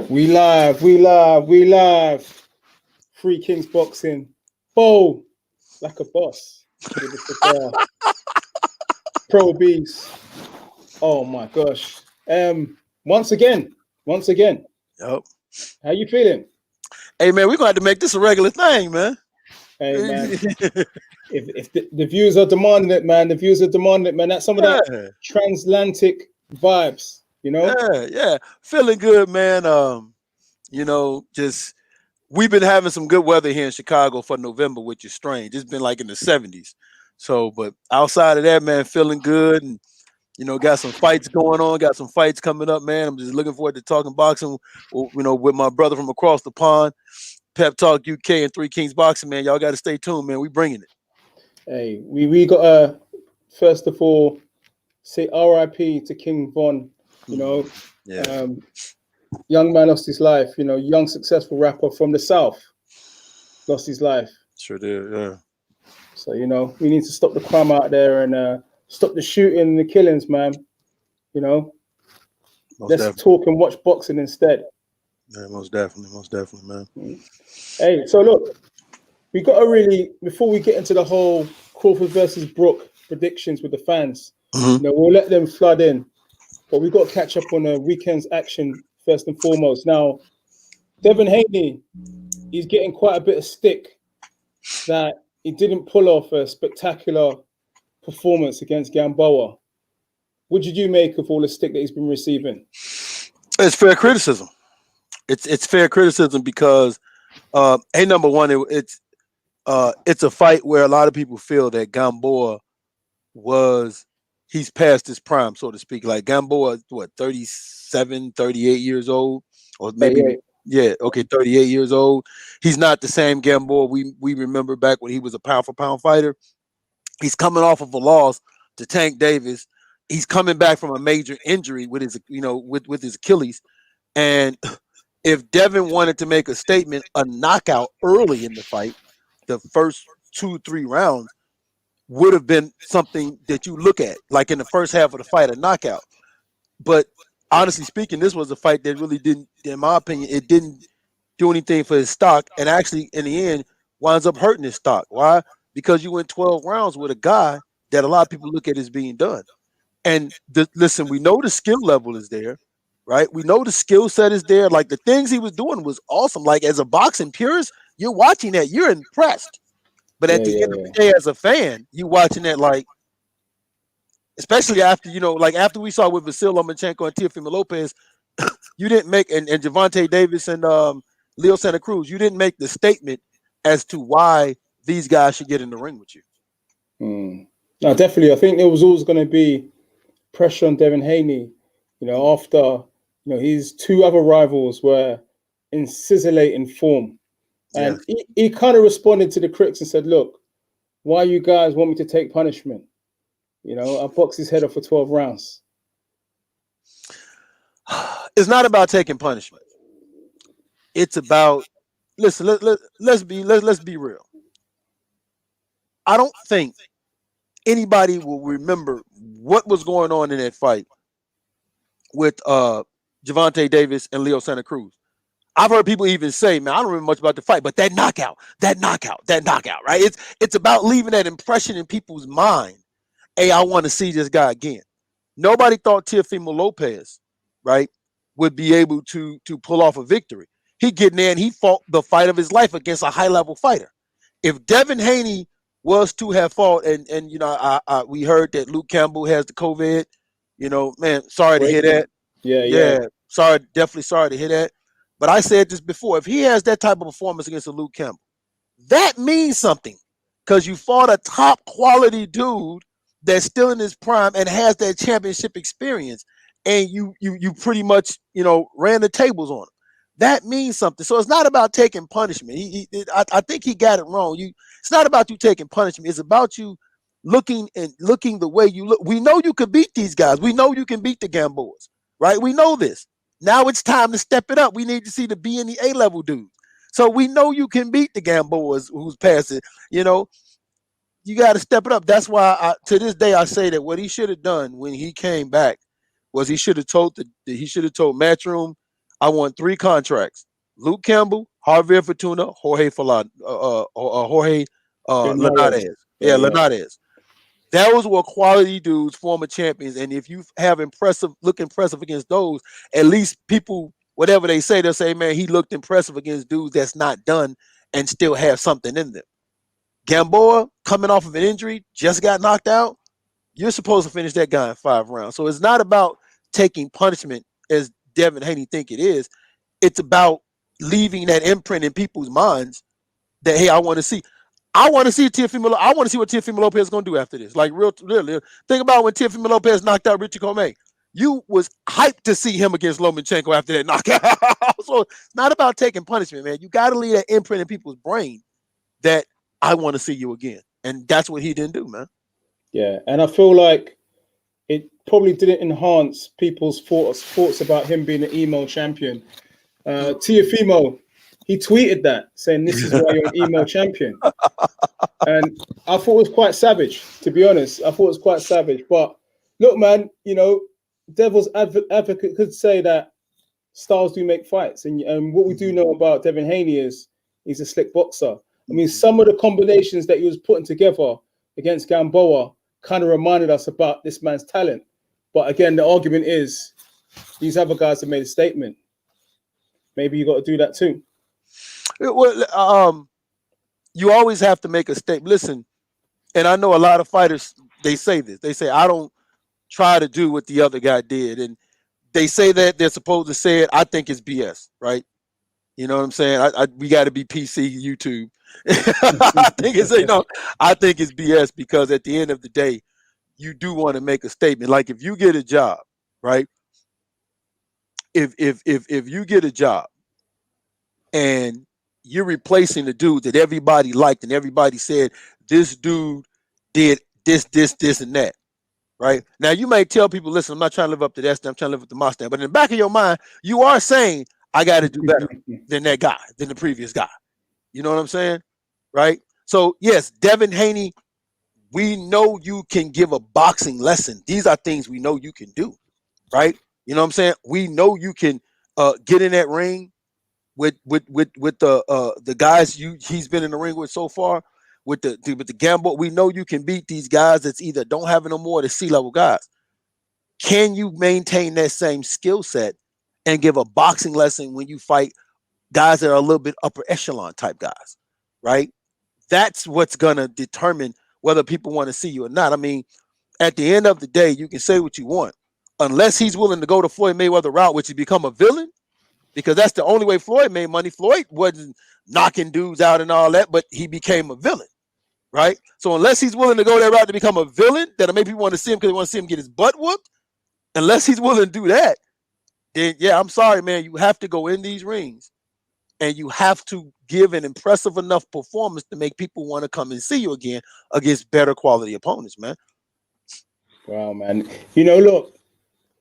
We live, we live, we live. Three Kings boxing. Bo, like a boss. With the cigar. Pro Beez. Oh my gosh. Once again. Yep. How you feeling? Hey man, we're gonna have to make this a regular thing, man. Hey man. if the viewers are demanding it, man. That's some of that transatlantic vibes, you know? Yeah. Feeling good, man. Just we've been having some good weather here in Chicago for November, which is strange. It's been like in the 70s. So, but outside of that, man, feeling good and got some fights going on, got some fights coming up, man. I'm just looking forward to talking boxing, with my brother from across the pond, Pep Talk UK and Three Kings Boxing, man. Y'all got to stay tuned, man. We bringing it. Hey, we got to first of all say RIP to King Von. Young man lost his life. Young successful rapper from the South lost his life. Sure did, yeah. So we need to stop the crime out there and stop the shooting and the killings, man. Let's talk and watch boxing instead. Yeah, most definitely, man. Hey, so look, we got to really, before we get into the whole Crawford versus Brook predictions with the fans, we'll let them flood in, but we got to catch up on the weekend's action first and foremost. Now, Devin Haney, he's getting quite a bit of stick that he didn't pull off a spectacular performance against Gamboa. What did you make of all the stick that he's been receiving? It's fair criticism. It's fair criticism because, number one, it's a fight where a lot of people feel that Gamboa he's past his prime, so to speak. Like Gamboa, 37, 38 years old, or maybe 38 years old. He's not the same Gamboa we remember back when he was a pound for pound fighter. He's coming off of a loss to Tank Davis. He's coming back from a major injury with his with his Achilles. And if Devin wanted to make a statement, a knockout early in the fight, the first 2-3 rounds would have been something that you look at, like in the first half of the fight, a knockout. But honestly speaking, this was a fight that really didn't, in my opinion, it didn't do anything for his stock, and actually in the end winds up hurting his stock. Why? Because you went 12 rounds with a guy that a lot of people look at as being done. And listen, we know the skill level is there, right? We know the skill set is there. Like the things he was doing was awesome. Like as a boxing purist, you're watching that, you're impressed. But at the end of the day, as a fan, you watching that, like, especially after, after we saw with Vasil Lomachenko and Teofimo Lopez, you didn't make, and Gervonta Davis and Leo Santa Cruz, you didn't make the statement as to why these guys should get in the ring with you. No, definitely. I think there was always going to be pressure on Devin Haney, after, his two other rivals were in scintillating form. And he kind of responded to the critics and said, look, why you guys want me to take punishment? I box his head off for 12 rounds. It's not about taking punishment. It's about, listen, let's be real. I don't think anybody will remember what was going on in that fight with Gervonta Davis and Leo Santa Cruz. I've heard people even say, man, I don't remember much about the fight, but that knockout, right? It's about leaving that impression in people's mind. Hey, I want to see this guy again. Nobody thought Teofimo Lopez, right, would be able to pull off a victory. He get in there and he fought the fight of his life against a high-level fighter. If Devin Haney was to have fought, and we heard that Luke Campbell has the COVID, man, sorry to hear that. Yeah. Definitely sorry to hear that. But I said this before, if he has that type of performance against a Luke Campbell, that means something, because you fought a top quality dude that's still in his prime and has that championship experience, and you pretty much, ran the tables on him. That means something. So it's not about taking punishment. I think he got it wrong. It's not about you taking punishment. It's about you looking the way you look. We know you can beat these guys. We know you can beat the Gamboas, right? We know this. Now it's time to step it up. We need to see the B and the A level dudes. So we know you can beat the Gamboas who's passing. You got to step it up. That's why to this day I say that what he should have done when he came back was he should have told Matchroom, I want 3 contracts: Luke Campbell, Javier Fortuna, Jorge Linares. Yeah, Linares. Those were quality dudes, former champions. And if you have look impressive against those, at least people, whatever they say, they'll say, man, he looked impressive against dudes that's not done and still have something in them. Gamboa, coming off of an injury, just got knocked out. You're supposed to finish that guy in 5 rounds. So it's not about taking punishment as Devin Haney think it is. It's about leaving that imprint in people's minds that, hey, I want to see what Teofimo Lopez is going to do after this. Like, really, think about when Teofimo Lopez knocked out Richie Comey. You was hyped to see him against Lomachenko after that knockout. So it's not about taking punishment, man. You got to leave that imprint in people's brain that I want to see you again. And that's what he didn't do, man. Yeah, and I feel like it probably didn't enhance people's thoughts about him being an emo champion. Teofimo, he tweeted that, saying this is why you're an emo champion. And I thought it was quite savage, to be honest. I thought it was quite savage. But look, man, you know, devil's advocate could say that styles do make fights. And what we do know about Devin Haney is he's a slick boxer. I mean, some of the combinations that he was putting together against Gamboa kind of reminded us about this man's talent. But again, the argument is these other guys have made a statement. Maybe you got to do that too. Well, you always have to make a statement. Listen, and I know a lot of fighters, they say this. They say, I don't try to do what the other guy did. And they say that they're supposed to say it. I think it's BS, right? You know what I'm saying? We got to be PC YouTube. I think it's BS because at the end of the day, you do want to make a statement. Like if you get a job, right? If you get a job and you're replacing the dude that everybody liked and everybody said this dude did this, and that, right? Now you may tell people, listen, I'm not trying to live up to that standard, I'm trying to live up to my standard. But in the back of your mind, you are saying I got to do better than that guy, than the previous guy. You know what I'm saying? Right? So yes, Devin Haney, we know you can give a boxing lesson. These are things we know you can do, right? You know what I'm saying? We know you can get in that ring with the guys he's been in the ring with so far, with the Gamble. We know you can beat these guys that's either don't have it no more, the C-level guys. Can you maintain that same skill set and give a boxing lesson when you fight guys that are a little bit upper echelon type guys, right? That's what's gonna determine whether people want to see you or not. I mean, at the end of the day, you can say what you want, unless he's willing to go the Floyd Mayweather route, which is become a villain, because that's the only way Floyd made money. Floyd wasn't knocking dudes out and all that, but he became a villain, right? So unless he's willing to go that route to become a villain, that'll make people want to see him because they want to see him get his butt whooped. Unless he's willing to do that, then yeah, I'm sorry, man. You have to go in these rings and you have to give an impressive enough performance to make people want to come and see you again against better quality opponents, man. Wow, man. You know, look,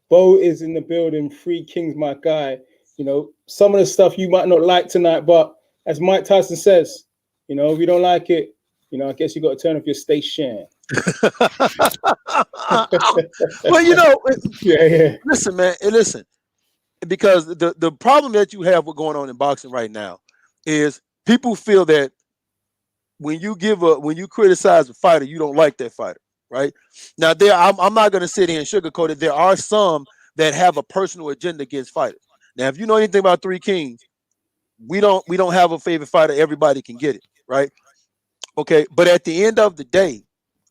Bo is in the building. Free Kings, my guy. You know, some of the stuff you might not like tonight, but as Mike Tyson says, you know, if you don't like it, you know, I guess you got to turn off your station. Well, you know, yeah. Listen, man, listen, because the problem that you have with going on in boxing right now is people feel that when you criticize a fighter, you don't like that fighter, right? Now, I'm not going to sit here and sugarcoat it. There are some that have a personal agenda against fighters. Now, if you know anything about Three Kings, we don't have a favorite fighter. Everybody can get it, right? Okay, but at the end of the day,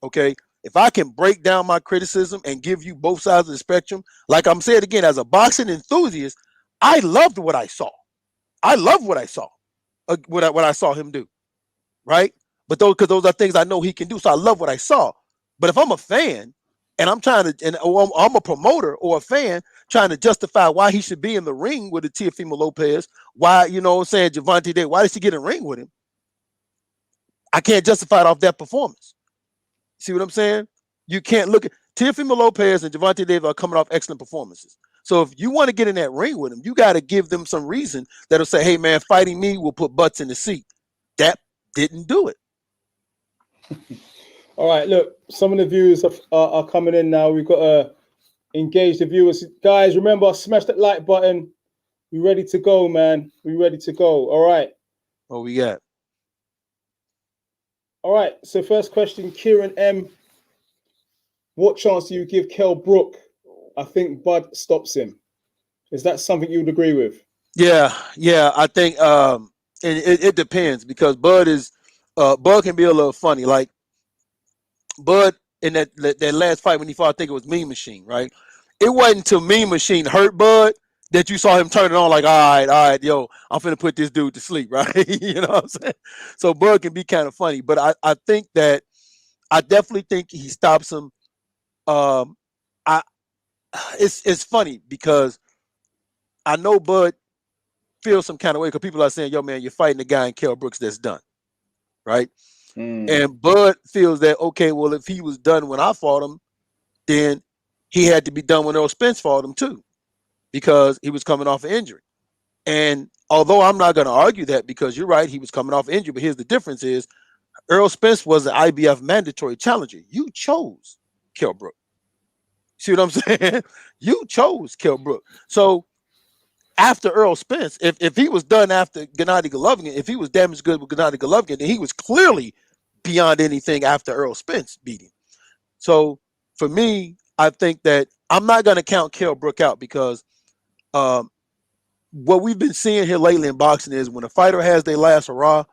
okay, if I can break down my criticism and give you both sides of the spectrum, like I'm saying again, as a boxing enthusiast, I loved what I saw. I love what I saw, what I saw him do, right? But those are things I know he can do, so I love what I saw. But if I'm a fan and I'm a promoter or a fan trying to justify why he should be in the ring with a Teofimo Lopez, why, you know what I'm saying, Gervonta Davis, why did she get in the ring with him? I can't justify it off that performance. See what I'm saying? You can't look at Teofimo Lopez and Gervonta Davis are coming off excellent performances. So if you want to get in that ring with them, you got to give them some reason that'll say, hey, man, fighting me will put butts in the seat. That didn't do it. All right, look, some of the viewers are coming in now. We've got to engage the viewers. Guys, remember, smash that like button. We ready to go, man. We ready to go. All right. What we got? All right. So first question, Kieran M. What chance do you give Kell Brook? I think Bud stops him. Is that something you would agree with? Yeah. I think it depends because Bud can be a little funny. Like Bud in that last fight when he fought, I think it was Mean Machine, right? It wasn't until Mean Machine hurt Bud that you saw him turn it on like, all right, yo, I'm finna put this dude to sleep, right? You know what I'm saying? So Bud can be kind of funny, but I think that I definitely think he stops him. I it's funny because I know Bud feels some kind of way because people are saying, yo, man, you're fighting a guy in Kell Brooks that's done, right? And Bud feels that, okay, well, if he was done when I fought him, then he had to be done when Earl Spence fought him too, because he was coming off an injury. And although I'm not going to argue that because you're right, he was coming off injury, but here's the difference is Earl Spence was an IBF mandatory challenger. You chose Kell Brook. See what I'm saying? You chose Kell Brook. So after Earl Spence, if he was done after Gennady Golovkin, if he was damaged good with Gennady Golovkin, then he was clearly beyond anything after Earl Spence beat him. So for me, I think that I'm not going to count Kell Brook out because what we've been seeing here lately in boxing is when a fighter has their last hurrah,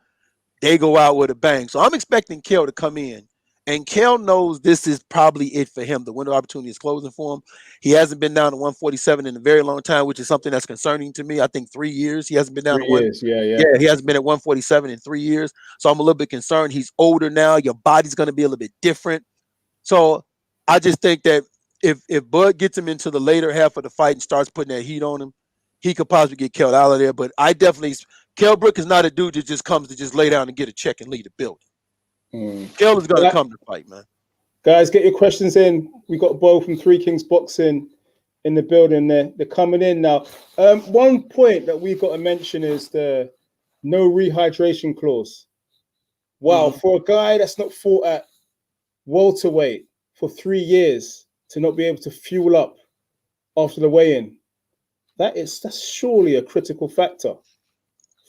they go out with a bang. So I'm expecting Kell to come in. And Kell knows this is probably it for him. The window opportunity is closing for him. He hasn't been down to 147 in a very long time, which is something that's concerning to me. I think 3 years. He hasn't been down 3 to years. Yeah. Yeah, he hasn't been at 147 in 3 years. So I'm a little bit concerned. He's older now. Your body's going to be a little bit different. So I just think that if Bud gets him into the later half of the fight and starts putting that heat on him, he could possibly get Kell out of there. But I definitely Kell Brook is not a dude that just comes to just lay down and get a check and leave the building. Kell is going to come to fight, man. Guys, get your questions in. We got Bo from Three Kings Boxing in the building there. They're coming in now. One point that we've got to mention is the no rehydration clause. Wow, for a guy that's not fought at welterweight for 3 years to not be able to fuel up after the weigh-in, that's surely a critical factor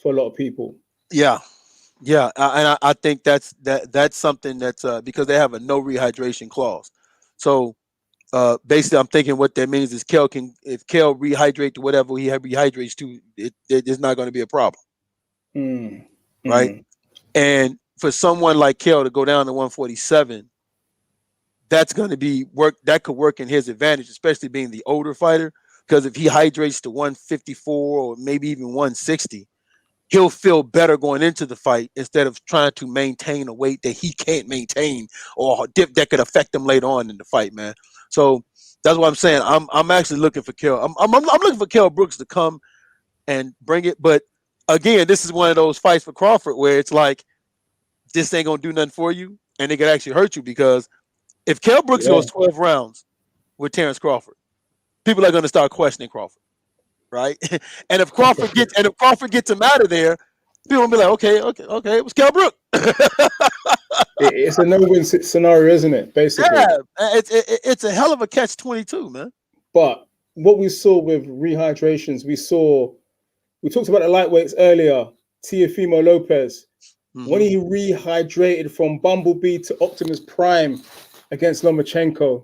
for a lot of people. Yeah, and I think that's something that's because they have a no rehydration clause. So basically, I'm thinking what that means is if Kell rehydrate to whatever he rehydrates to, it's not going to be a problem, right? And for someone like Kell to go down to 147, that's going to be work that could work in his advantage, especially being the older fighter. Because if he hydrates to 154 or maybe even 160, he'll feel better going into the fight instead of trying to maintain a weight that he can't maintain or that could affect him later on in the fight, man. So that's what I'm saying. I'm actually looking for Kell. I'm looking for Kell Brooks to come and bring it. But again, this is one of those fights for Crawford where it's like this ain't gonna do nothing for you, and it could actually hurt you because if Kell Brooks goes 12 rounds with Terence Crawford, people are gonna start questioning Crawford, right? And if Crawford gets him out of there, people will be like, okay, it was Kell Brook. It's a no-win scenario, isn't it? Basically, yeah, it's a hell of a catch-22, man. But what we saw with rehydrations, we talked about the lightweights earlier. Teofimo Lopez, when he rehydrated from Bumblebee to Optimus Prime against Lomachenko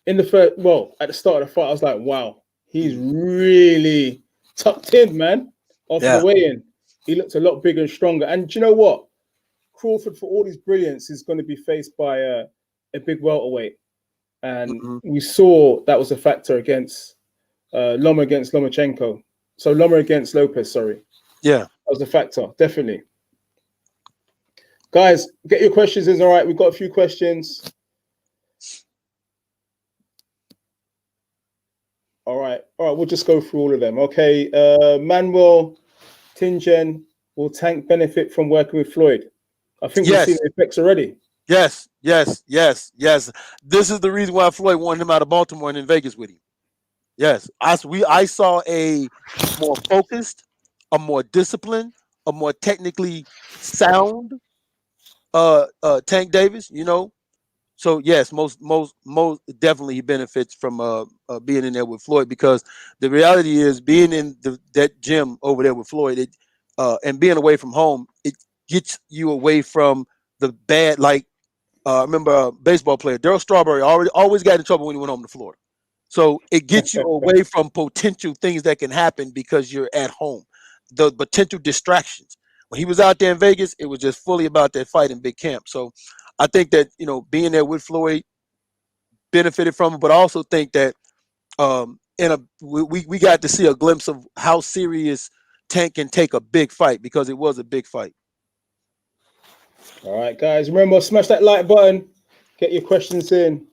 in the first, at the start of the fight, I was like, wow, he's really tucked in, man. After the weigh-in, he looked a lot bigger and stronger. And do you know what? Crawford, for all his brilliance, is going to be faced by a big welterweight. And we saw that was a factor against Loma against Lomachenko. So Loma against Lopez, sorry. Yeah. That was a factor, definitely. Guys, get your questions in. All right, we've got a few questions. All right, we'll just go through all of them. Okay, Manuel Tingen, will Tank benefit from working with Floyd? I think we've seen the effects already. Yes. This is the reason why Floyd wanted him out of Baltimore and in Vegas with him. Yes, I saw a more focused, a more disciplined, a more technically sound Tank Davis, So yes, most definitely he benefits from being in there with Floyd, because the reality is being in that gym over there with Floyd, and being away from home, it gets you away from the bad. Like I remember a baseball player, Darryl Strawberry, always got in trouble when he went home to Florida. So it gets you away from potential things that can happen because you're at home, the potential distractions. When he was out there in Vegas, it was just fully about that fight in big camp. So I think that, being there with Floyd benefited from it, but I also think that we got to see a glimpse of how serious Tank can take a big fight, because it was a big fight. All right, guys, remember, smash that like button. Get your questions in.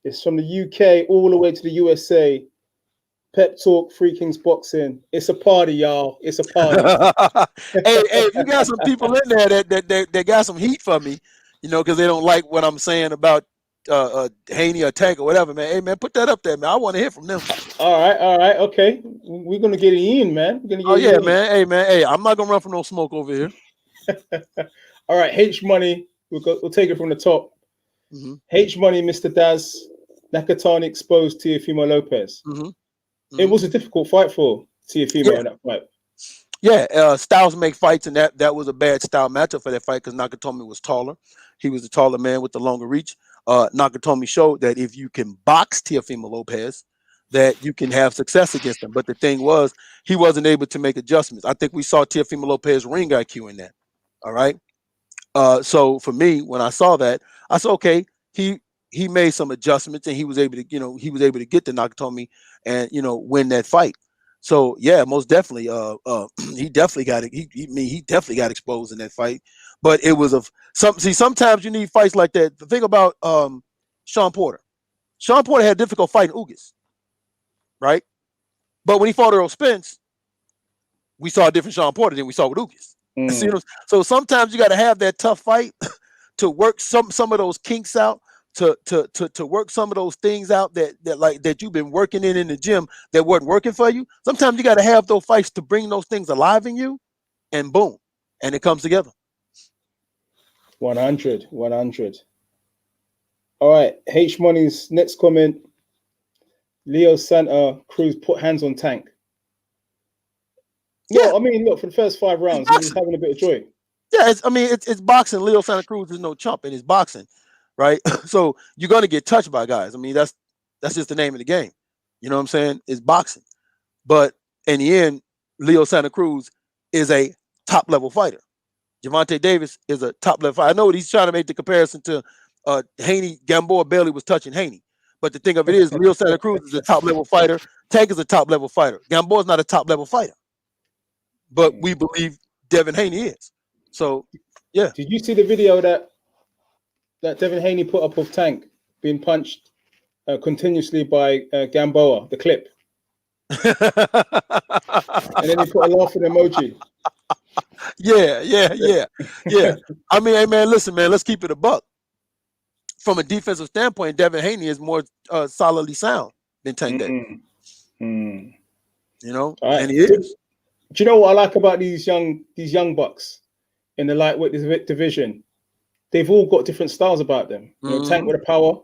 It's from the UK all the way to the USA. Pep Talk, Free Kings Boxing. It's a party, y'all. It's a party. Hey, if you got some people in there that got some heat for me, because they don't like what I'm saying about Haney or Tank or whatever, man. Hey, man, put that up there, man. I want to hear from them. All right, okay. We're gonna get it in, man. We're gonna get man. Hey, man. Hey, I'm not gonna run from no smoke over here. All right, H Money. We'll take it from the top. Mm-hmm. H Money, Mr. Daz. Nakatani exposed Teofimo Lopez. Mm-hmm. Mm-hmm. It was a difficult fight for Teofimo in that fight. Yeah, styles make fights, and that was a bad style matchup for that fight, because Nakatomi was taller. He was the taller man with the longer reach. Nakatomi showed that if you can box Teofimo Lopez, that you can have success against him. But the thing was, he wasn't able to make adjustments. I think we saw Teofimo Lopez ring IQ in that. All right. So for me, when I saw that, I said, okay, he made some adjustments, and he was able to get to Nakatomi and win that fight. So yeah, most definitely, he definitely got it. He definitely got exposed in that fight. But it was sometimes you need fights like that. The thing about Sean Porter had a difficult fight in Ugas, right? But when he fought Earl Spence, we saw a different Sean Porter than we saw with Ugas. So sometimes you got to have that tough fight to work some of those kinks out, to work some of those things out that you've been working in the gym that weren't working for you. Sometimes you got to have those fights to bring those things alive in you, and boom, and it comes together. 100. All right, H Money's next comment. Leo Santa Cruz put hands on Tank. Yeah, well, I mean, look, for the first 5 rounds, he was having a bit of joy. Yeah, it's boxing. Leo Santa Cruz is no chump, and it's boxing, right? So you're gonna get touched by guys. I mean, that's just the name of the game. You know what I'm saying? It's boxing. But in the end, Leo Santa Cruz is a top level fighter. Gervonta Davis is a top level fighter. I know he's trying to make the comparison to Haney. Gamboa barely was touching Haney. But the thing of it is, Leo Santa Cruz is a top level fighter. Tank is a top level fighter. Gamboa's not a top level fighter. But we believe Devin Haney is. So, yeah. Did you see the video that Devin Haney put up of Tank being punched continuously by Gamboa, the clip? And then he put a laughing emoji. Yeah. I mean, hey, man, listen, man, let's keep it a buck. From a defensive standpoint, Devin Haney is more solidly sound than Tank Davis. You know, right. And he is. Do you know what I like about these young bucks in the lightweight division? They've all got different styles about them. You know, Tank with the power,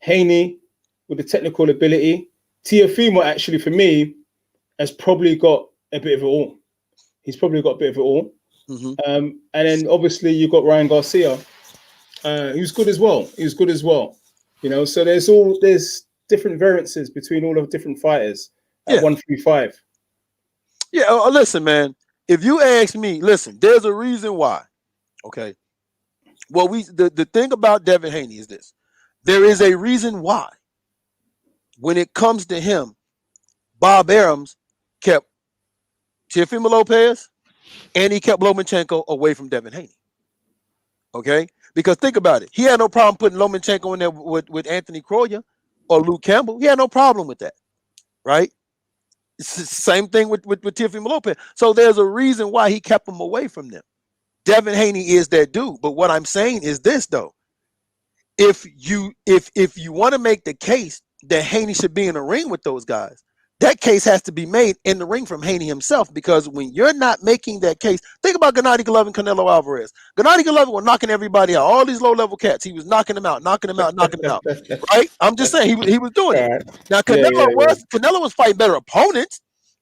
Haney with the technical ability. Teofimo, actually, for me, has probably got a bit of it all. He's probably got a bit of it all. And then obviously you've got Ryan Garcia, who's good as well. You know, so there's different variances between all of the different fighters at 135. Yeah, listen, man. If you ask me, listen, there's a reason why. Okay. Well, the thing about Devin Haney is this. There is a reason why. When it comes to him, Bob Arams kept Teofimo Lopez and he kept Lomachenko away from Devin Haney. Okay? Because think about it. He had no problem putting Lomachenko in there with Anthony Croya or Luke Campbell. He had no problem with that. Right? It's the same thing with Teofimo Lopez. So there's a reason why he kept him away from them. Devin Haney is that dude. But what I'm saying is this, though. If you want to make the case that Haney should be in a ring with those guys, that case has to be made in the ring from Haney himself, because when you're not making that case, think about Gennady Golovkin, Canelo Alvarez. Gennady Golovkin was knocking everybody out, all these low-level cats. He was knocking them out, right? I'm just saying he was doing it. Right. Now Canelo was fighting better opponents,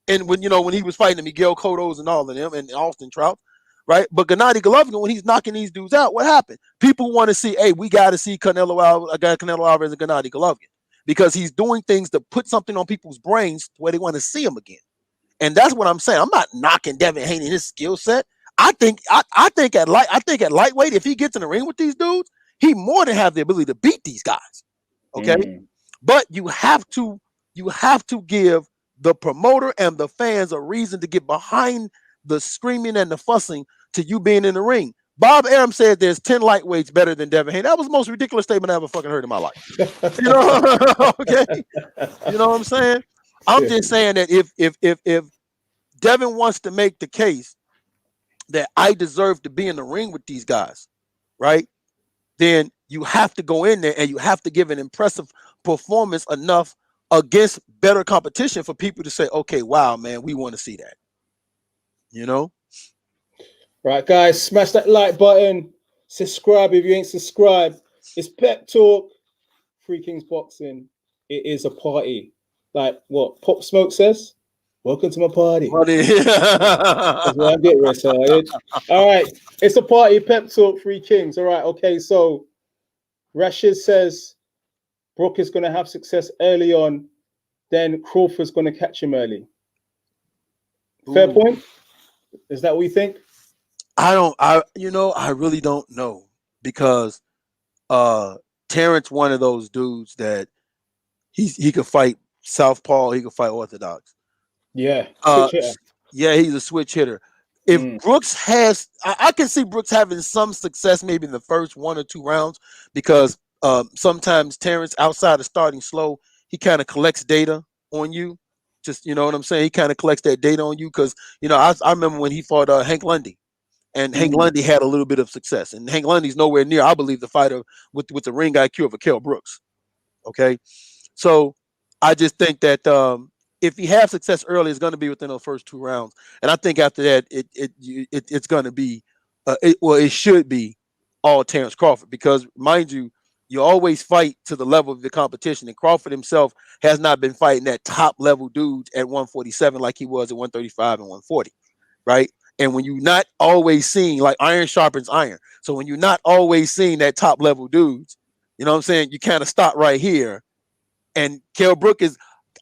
and when he was fighting the Miguel Cottos and all of them and Austin Trout, right? But Gennady Golovkin, when he's knocking these dudes out, what happened? People want to see, hey, we got to see Canelo Alvarez and Gennady Golovkin, because he's doing things to put something on people's brains where they want to see him again. And that's what I'm saying. I'm not knocking Devin Haney and his skill set. I think at lightweight, if he gets in the ring with these dudes, he more than have the ability to beat these guys. Okay. But you have to give the promoter and the fans a reason to get behind the screaming and the fussing to you being in the ring. Bob Arum said there's 10 lightweights better than Devin Haney. That was the most ridiculous statement I ever fucking heard in my life. Okay. You know what I'm saying? I'm just saying that if Devin wants to make the case that I deserve to be in the ring with these guys, right? Then you have to go in there and you have to give an impressive performance enough against better competition for people to say, okay, wow, man, we want to see that. Right, guys, smash that like button. Subscribe if you ain't subscribed. It's Pep Talk, Free Kings Boxing. It is a party. Like what Pop Smoke says, welcome to my party. That's what I get retarded. All right, it's a party. Pep Talk, Free Kings. All right, okay, so Rashid says Brook is going to have success early on, then Crawford's going to catch him early. Fair point? Is that what you think? I really don't know, because Terence, one of those dudes that he could fight southpaw, he could fight orthodox. Yeah, switch hitter. Yeah, he's a switch hitter. If Brooks has, I can see Brooks having some success maybe in the first 1 or 2 rounds, because sometimes Terence, outside of starting slow, he kind of collects data on you. Just, you know what I'm saying? He kind of collects that data on you, because, I remember when he fought Hank Lundy. And Hank Lundy had a little bit of success. And Hank Lundy's nowhere near, I believe, the fighter with the ring IQ of a Kell Brooks. Okay? So I just think that if he has success early, it's going to be within those first 2 rounds. And I think after that, it's going to be, it should be all Terence Crawford. Because, mind you, you always fight to the level of the competition. And Crawford himself has not been fighting that top level dudes at 147 like he was at 135 and 140. Right? And when you're not always seeing, like, iron sharpens iron. So when you're not always seeing that top level dudes, you know what I'm saying? You kind of stop right here. And Kell Brook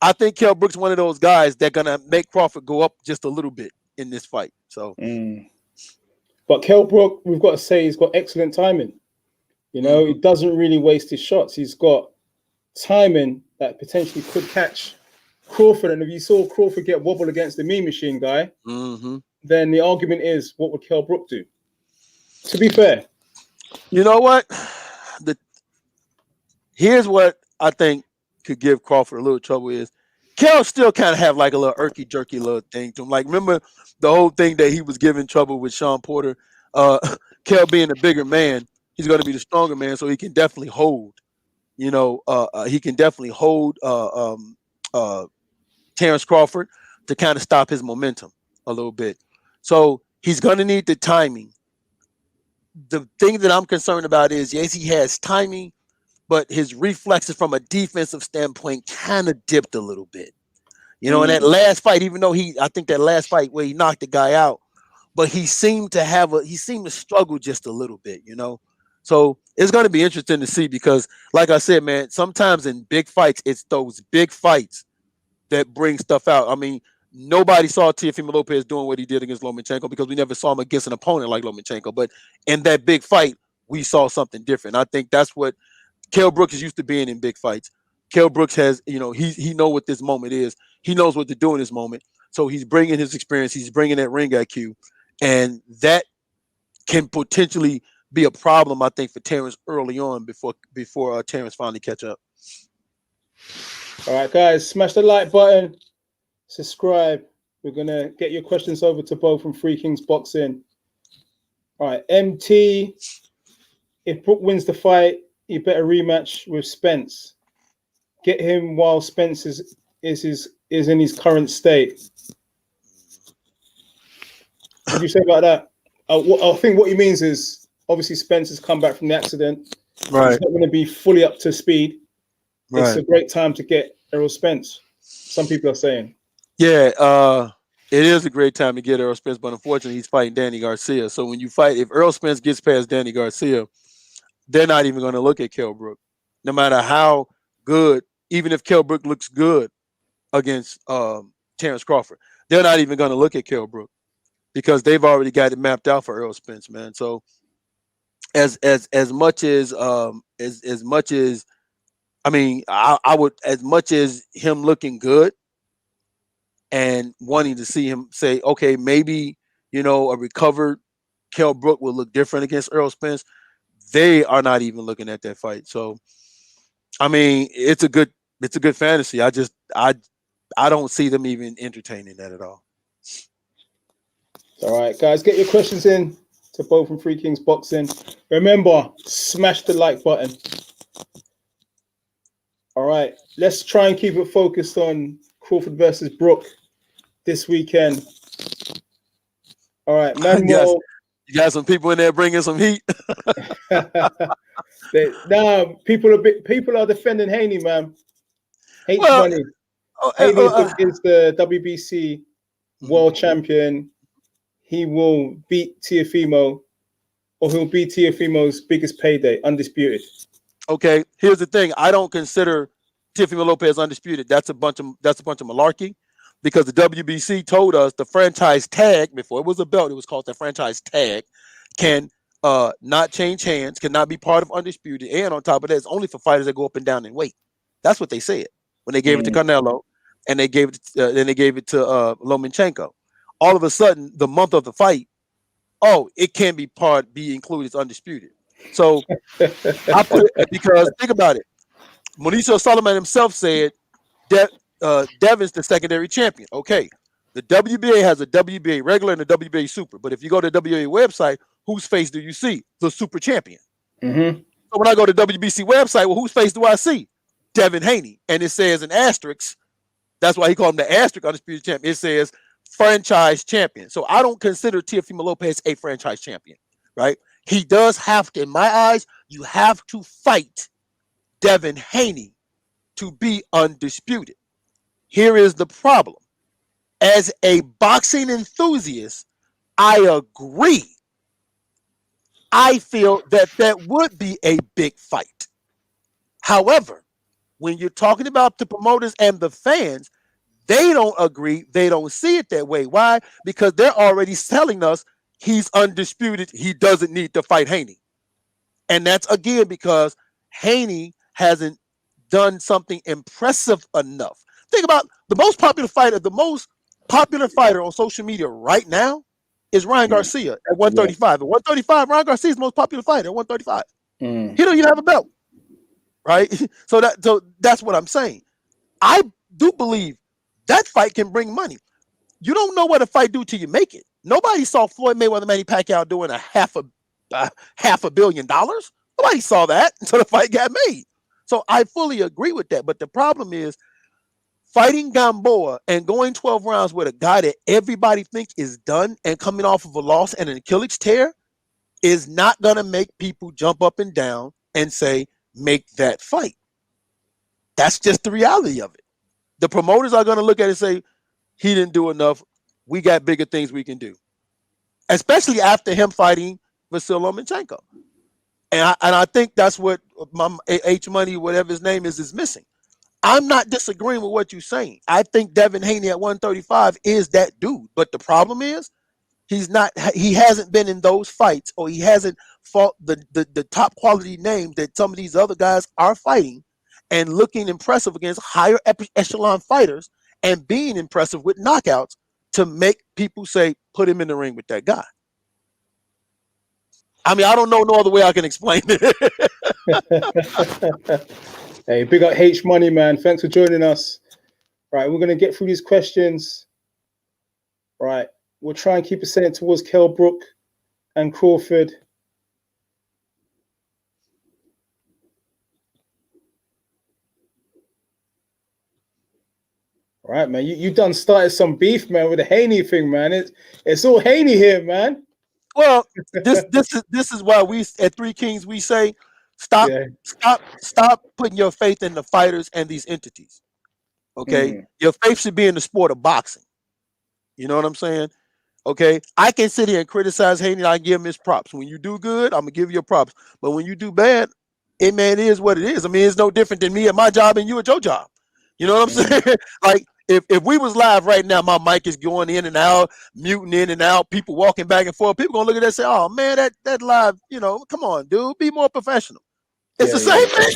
I think Kell Brook's one of those guys that gonna make Crawford go up just a little bit in this fight. So, but Kell Brook, we've got to say, he's got excellent timing. He doesn't really waste his shots. He's got timing that potentially could catch Crawford. And if you saw Crawford get wobbled against the Mean Machine guy, then the argument is, what would Kell Brook do? To be fair, you know what? Here's what I think could give Crawford a little trouble is Kell still kind of have like a little irky jerky little thing to him. Like, remember the whole thing that he was giving trouble with Sean Porter? Kell being a bigger man, he's going to be the stronger man, so he can definitely hold. Terence Crawford to kind of stop his momentum a little bit. So he's going to need the timing. The thing that I'm concerned about is, yes, he has timing, but his reflexes from a defensive standpoint kind of dipped a little bit. In that last fight, even though I think that last fight where he knocked the guy out, but he seemed to struggle just a little bit, So it's going to be interesting to see, because, like I said, man, sometimes in big fights, it's those big fights that bring stuff out. I mean, nobody saw Teofimo Lopez doing what he did against Lomachenko, because we never saw him against an opponent like Lomachenko. But in that big fight, we saw something different. I think that's what Kell Brooks is used to being in big fights. Kell Brooks has, he know what this moment is. He knows what to do in this moment. So he's bringing his experience. He's bringing that ring IQ. And that can potentially be a problem, I think, for Terence early on before Terence finally catch up. All right, guys, smash the like button, subscribe. We're going to get your questions over to Bo from Free Kings Boxing. All right, MT, if Brook wins the fight, he better rematch with Spence. Get him while Spence is his is in his current state. What do you say about that? I think what he means is obviously Spencer's come back from the accident. Right. He's not going to be fully up to speed. Right. It's a great time to get Errol Spence. Some people are saying. Yeah, it is a great time to get Errol Spence, but unfortunately, he's fighting Danny Garcia. So when you fight, if Errol Spence gets past Danny Garcia, they're not even going to look at Kell Brook, no matter how good. Even if Kell Brook looks good against Terence Crawford, they're not even going to look at Kell Brook because they've already got it mapped out for Errol Spence, man. So as much as I mean, I would, as much as him looking good and wanting to see him say, okay, maybe, you know, a recovered Kell Brook will look different against Errol Spence. They are not even looking at that fight. So, I mean, it's a good fantasy. I don't see them even entertaining that at all. All right, guys, get your questions in to both from Free Kings Boxing. Remember, smash the like button. All right, let's try and keep it focused on Crawford versus Brook this weekend. All right, Manuel. You got some people in there bringing some heat. People are defending Haney, man. Money. Haney is the WBC world champion. He will beat Teofimo, or he'll be Teofimo's biggest payday, undisputed. Okay, here's the thing. I don't consider Teofimo Lopez undisputed. That's a bunch of malarkey, because the WBC told us the franchise tag, before it was a belt, it was called the franchise tag, can not change hands, cannot be part of undisputed, and on top of that, it's only for fighters that go up and down in weight. That's what they said when they gave it to Canelo, and they gave it to Lomachenko. All of a sudden, the month of the fight, it can be included as undisputed. So I put it, because think about it. Mauricio Solomon himself said that Devin's the secondary champion. Okay, the WBA has a WBA regular and a WBA super, but if you go to the WBA website, whose face do you see? The super champion. Mm-hmm. So when I go to the WBC website, well, whose face do I see? Devin Haney, and it says an asterisk. That's why he called him the asterisk undisputed champion. It says franchise champion. So I don't consider Teofimo Lopez a franchise champion, right? He does have to, in my eyes, you have to fight Devin Haney to be undisputed. Here is the problem. As a boxing enthusiast, I agree. I feel that would be a big fight. However, when you're talking about the promoters and the fans, they don't agree. They don't see it that way. Why? Because they're already telling us he's undisputed. He doesn't need to fight Haney. And that's, again, because Haney hasn't done something impressive enough. Think about the most popular fighter on social media right now is Ryan Garcia at 135. At 135, Ryan Garcia is the most popular fighter at 135. He don't even have a belt, right? So that's what I'm saying. I do believe that fight can bring money. You don't know what a fight do till you make it. Nobody saw Floyd Mayweather Manny Pacquiao doing a half a $500 million. Nobody saw that until the fight got made. So I fully agree with that. But the problem is fighting Gamboa and going 12 rounds with a guy that everybody thinks is done and coming off of a loss and an Achilles tear is not going to make people jump up and down and say, make that fight. That's just the reality of it. The promoters are going to look at it and say, he didn't do enough. We got bigger things we can do. Especially after him fighting Vasyl Lomachenko. And I think that's what my H Money, whatever his name is missing. I'm not disagreeing with what you're saying. I think Devin Haney at 135 is that dude. But the problem is he hasn't been in those fights, or he hasn't fought the top quality names that some of these other guys are fighting and looking impressive against higher echelon fighters and being impressive with knockouts to make people say, put him in the ring with that guy. I mean, I don't know no other way I can explain it. Hey, big up H Money, man. Thanks for joining us. Right, we're going to get through these questions. Right, we'll try and keep it centered towards Kell Brook and Crawford. All right, man. You done started some beef, man, with the Haney thing, man. It's all Haney here, man. Well, this is why we at Three Kings we say stop Yeah. stop putting your faith in the fighters and these entities. Okay, your faith should be in the sport of boxing. You know what I'm saying? Okay, I can sit here and criticize Haney. I give him his props. When you do good, I'm gonna give you your props. But when you do bad, it is what it is. I mean, it's no different than me at my job and you at your job. You know what I'm saying? Like if we was live right now, my mic is going in and out, muting in and out, people walking back and forth. People gonna look at that and say, "Oh man, that live, you know, come on, dude, be more professional." It's the same thing.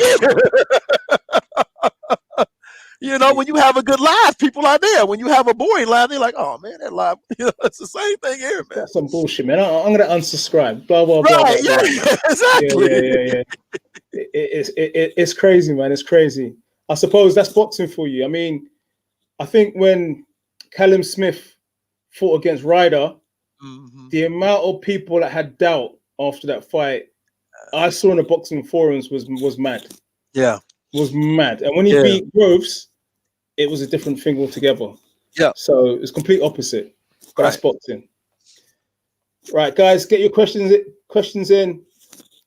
You know, when you have a good live, people are there. When you have a boring live, they're like, "Oh man, that live." You know, it's the same thing here, man. That's some bullshit, man. I'm gonna unsubscribe. Blah blah blah. Right? Blah, Yeah, blah. exactly. Yeah. It's crazy, man. It's crazy. I suppose that's boxing for you. I mean, I think when Callum Smith fought against Ryder, the amount of people that had doubt after that fight, I saw in the boxing forums was mad. Yeah, was mad. And when he beat Groves, it was a different thing altogether. Yeah. So it's complete opposite. But that's boxing. Right, guys, get your questions in.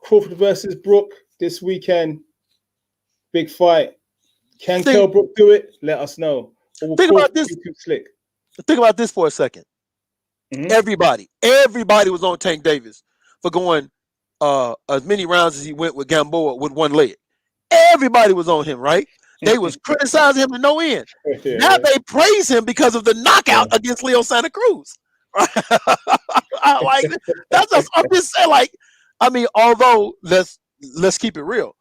Crawford versus Brook this weekend. Big fight. Can Kell Brook do it? Let us know. Think about this. Slick. Think about this for a second. Everybody was on Tank Davis for going as many rounds as he went with Gamboa with one leg. Everybody was on him, right? They was criticizing him to no end. Now they praise him because of the knockout against Leo Santa Cruz. Like that's I'm just saying, like, I mean, although let's keep it real.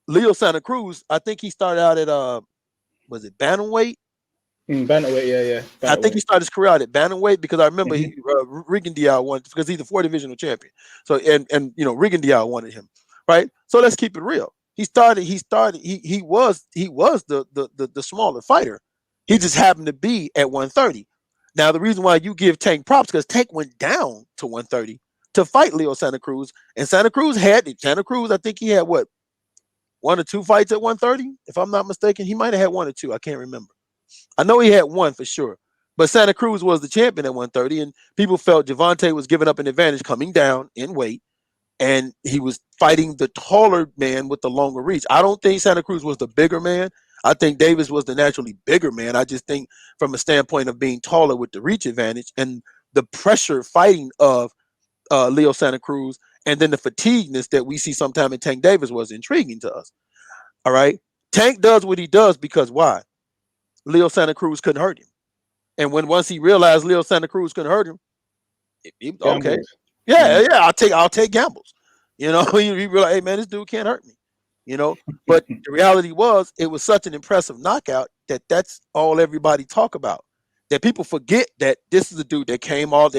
Leo Santa Cruz, I think he started out at was it bantamweight? Bantamweight, yeah. I think he started his career out at bantamweight because I remember he Regan Dial won because he's the 4 divisional champion. So and you know Regan Dial wanted him, right? So let's keep it real. He was the smaller fighter. He just happened to be at 130. Now the reason why you give Tank props because Tank went down to 130 to fight Leo Santa Cruz, and Santa Cruz, I think he had what, 1 or 2 fights at 130, if I'm not mistaken. He might have had 1 or 2. I can't remember. I know he had 1 for sure. But Santa Cruz was the champion at 130, and people felt Javante was giving up an advantage coming down in weight, and he was fighting the taller man with the longer reach. I don't think Santa Cruz was the bigger man. I think Davis was the naturally bigger man. I just think from a standpoint of being taller with the reach advantage and the pressure fighting of Leo Santa Cruz, and then the fatigueness that we see sometime in Tank Davis was intriguing to us. All right. Tank does what he does because why? Leo Santa Cruz couldn't hurt him. And once he realized Leo Santa Cruz couldn't hurt him, okay. Yeah, I'll take gambles. You know, he realized, hey man, this dude can't hurt me. You know, but the reality was it was such an impressive knockout that's all everybody talk about. That people forget that this is a dude that came up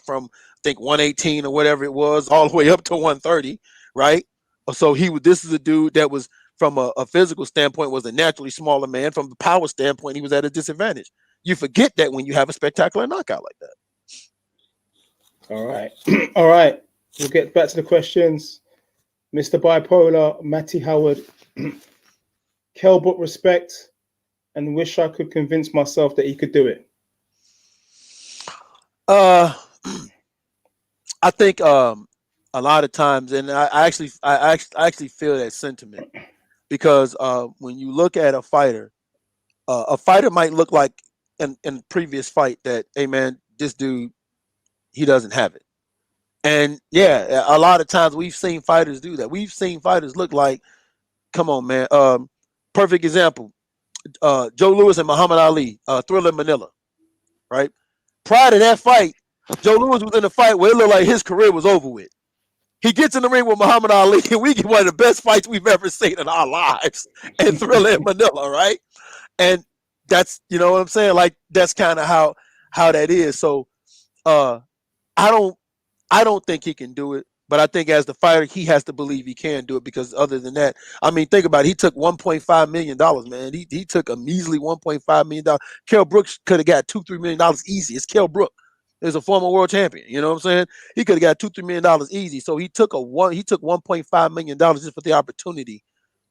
from I think 118 or whatever it was, all the way up to 130, right? So this is a dude that was from a physical standpoint was a naturally smaller man. From the power standpoint, he was at a disadvantage. You forget that when you have a spectacular knockout like that. All right. All right. We'll get back to the questions. Mr. Bipolar, Matty Howard. Kell Brook respect and wish I could convince myself that he could do it. I think a lot of times, and I actually feel that sentiment because when you look at a fighter might look like in previous fight that, hey man, this dude, he doesn't have it. And yeah, a lot of times we've seen fighters do that. We've seen fighters look like, come on, man. Perfect example. Joe Louis and Muhammad Ali, Thriller in Manila, right? Prior to that fight, Joe Louis was in a fight where it looked like his career was over with. He gets in the ring with Muhammad Ali, and we get one of the best fights we've ever seen in our lives in Thriller in Manila, right? And that's, you know what I'm saying? Like, that's kind of how that is. So I don't think he can do it, but I think as the fighter, he has to believe he can do it because other than that, I mean, think about it. He took $1.5 million, man. He took a measly $1.5 million. Kell Brook could have got $2-3 million easy. It's Kell Brook. He's a former world champion. You know what I'm saying? He could have got $2-3 million easy. So he took $1.5 million just for the opportunity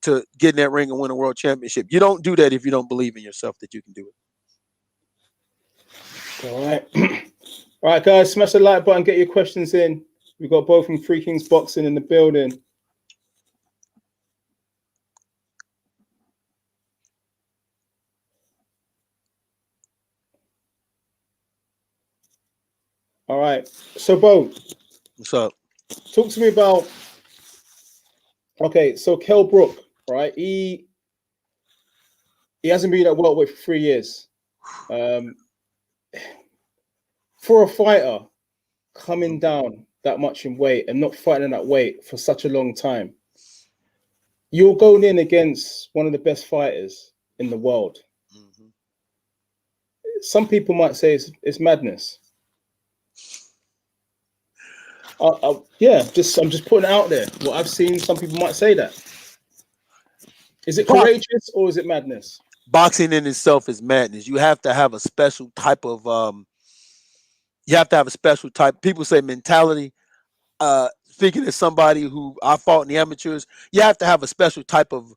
to get in that ring and win a world championship. You don't do that if you don't believe in yourself that you can do it. All right. All right, guys, smash the like button, get your questions in. We've got both from Three Kings Boxing in the building. All right. So, Bo. What's up? Talk to me about, okay, so Kell Brook, right? He hasn't been at welterweight for 3 years. For a fighter coming down that much in weight and not fighting that weight for such a long time, you're going in against one of the best fighters in the world. Mm-hmm. Some people might say it's madness. I'm just putting it out there. What I've seen, some people might say that. Is it courageous or is it madness? Boxing in itself is madness. You have to have a special type of people say mentality. Speaking as somebody who I fought in the amateurs, you have to have a special type of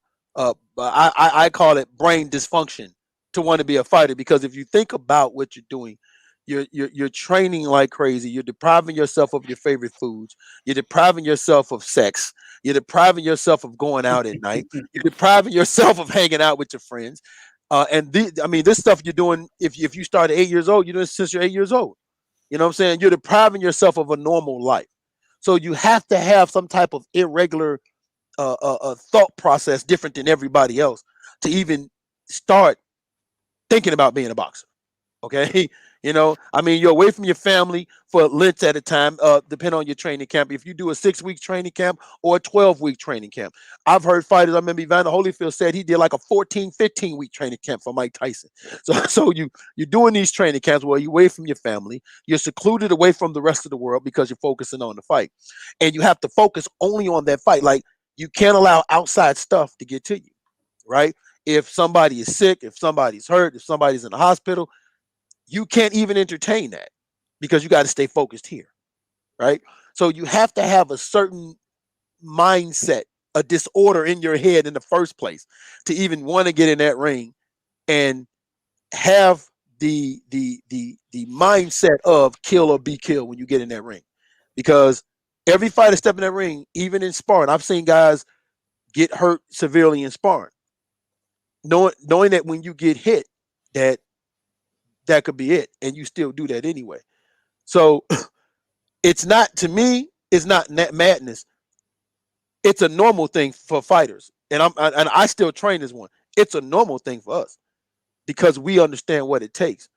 I call it brain dysfunction to want to be a fighter, because if you think about what you're doing, you're training like crazy. You're depriving yourself of your favorite foods. You're depriving yourself of sex. You're depriving yourself of going out at night. You're depriving yourself of hanging out with your friends. This stuff you're doing, if you start at 8 years old, you're doing it since you're 8 years old. You know what I'm saying? You're depriving yourself of a normal life. So you have to have some type of irregular thought process different than everybody else to even start thinking about being a boxer. Okay. You're away from your family for lengths at a time, depending on your training camp. If you do a 6-week training camp or a 12-week training camp, I've heard fighters. I remember Evander Holyfield said he did like a 14, 15-week training camp for Mike Tyson. So you're doing these training camps where you're away from your family, you're secluded away from the rest of the world because you're focusing on the fight, and you have to focus only on that fight. Like, you can't allow outside stuff to get to you, right? If somebody is sick, if somebody's hurt, if somebody's in the hospital, you can't even entertain that because you got to stay focused here, right? So you have to have a certain mindset, a disorder in your head in the first place to even want to get in that ring and have the mindset of kill or be killed when you get in that ring. Because every fighter step in that ring, even in sparring, I've seen guys get hurt severely in sparring, knowing that when you get hit, that could be it, and you still do that anyway. So it's not, to me, it's not madness. It's a normal thing for fighters, and I still train as one. It's a normal thing for us because we understand what it takes.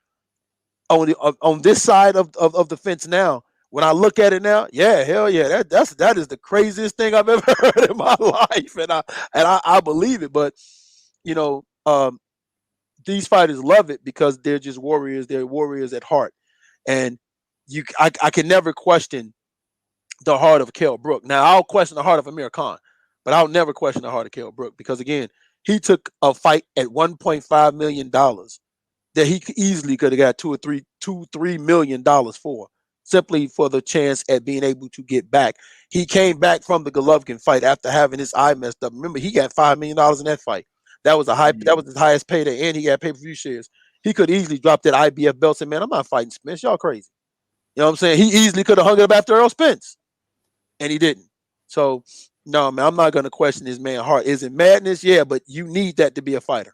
On this side of the fence now, when I look at it now, yeah, hell yeah, that is the craziest thing I've ever heard in my life, and I believe it. But these fighters love it because they're just warriors. They're warriors at heart. And I can never question the heart of Kell Brook. Now, I'll question the heart of Amir Khan, but I'll never question the heart of Kell Brook because, again, he took a fight at $1.5 million that he easily could have got $2-3 million for, simply for the chance at being able to get back. He came back from the Golovkin fight after having his eye messed up. Remember, he got $5 million in that fight. That was that was his highest payday, and he got pay-per-view shares. He could easily drop that IBF belt and say, man, I'm not fighting Spence. Y'all crazy. You know what I'm saying? He easily could have hung it up after Earl Spence, and he didn't. So, no, man, I'm not going to question his man's heart. Is it madness? Yeah, but you need that to be a fighter.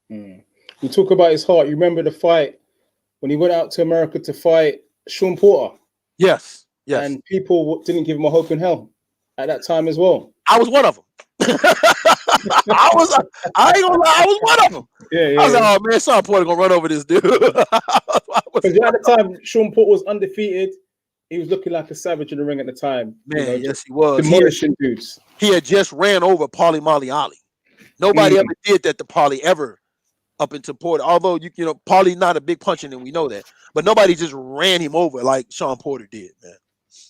We talk about his heart. You remember the fight when he went out to America to fight Sean Porter? Yes. And people didn't give him a hope in hell at that time as well. I was one of them. I ain't gonna lie, I was one of them. Yeah. I was like, oh man, Sean Porter gonna run over this dude. Because at the time, Sean Porter was undefeated. He was looking like a savage in the ring at the time. Man, yes, he was. Demolishing dudes. He had just ran over Paulie Molly Ali. Nobody ever did that to Paulie ever up into Porter. Although Paulie's not a big puncher, and we know that. But nobody just ran him over like Sean Porter did, man.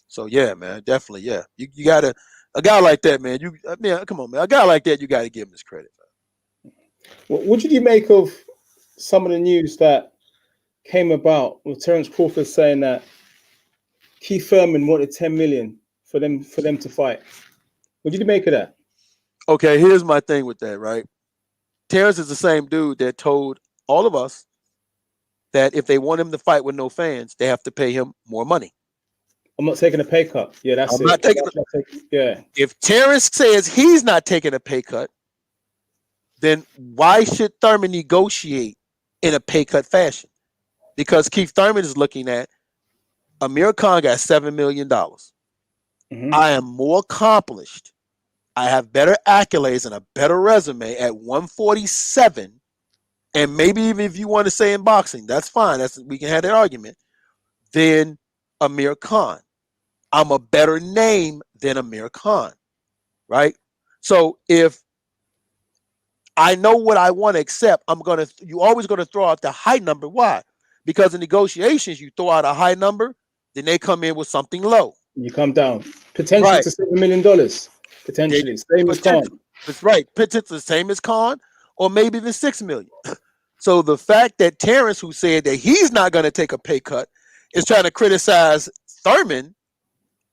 So yeah, man, definitely, yeah. You gotta, a guy like that, man. Come on, man. A guy like that, you gotta give him his credit. What did you make of some of the news that came about with Terence Crawford saying that Keith Thurman wanted $10 million for them to fight? What did you make of that? Okay, here's my thing with that, right? Terrence is the same dude that told all of us that if they want him to fight with no fans, they have to pay him more money. I'm not taking a pay cut. Yeah, that's I'm it. not taking. Yeah. If Terrence says he's not taking a pay cut, then why should Thurman negotiate in a pay cut fashion? Because Keith Thurman is looking at Amir Khan got $7 million. I am more accomplished. I have better accolades and a better resume at 147. And maybe even if you want to say in boxing, that's fine. We can have that argument. Than Amir Khan. I'm a better name than Amir Khan. Right? So if I know what I want to accept, you always gonna throw out the high number. Why? Because in negotiations, you throw out a high number, then they come in with something low. You come down potentially to $7 million. Potentially, same as Khan. That's right. Potentially the same as Khan, or maybe even $6 million. So the fact that Terrence, who said that he's not going to take a pay cut, is trying to criticize Thurman,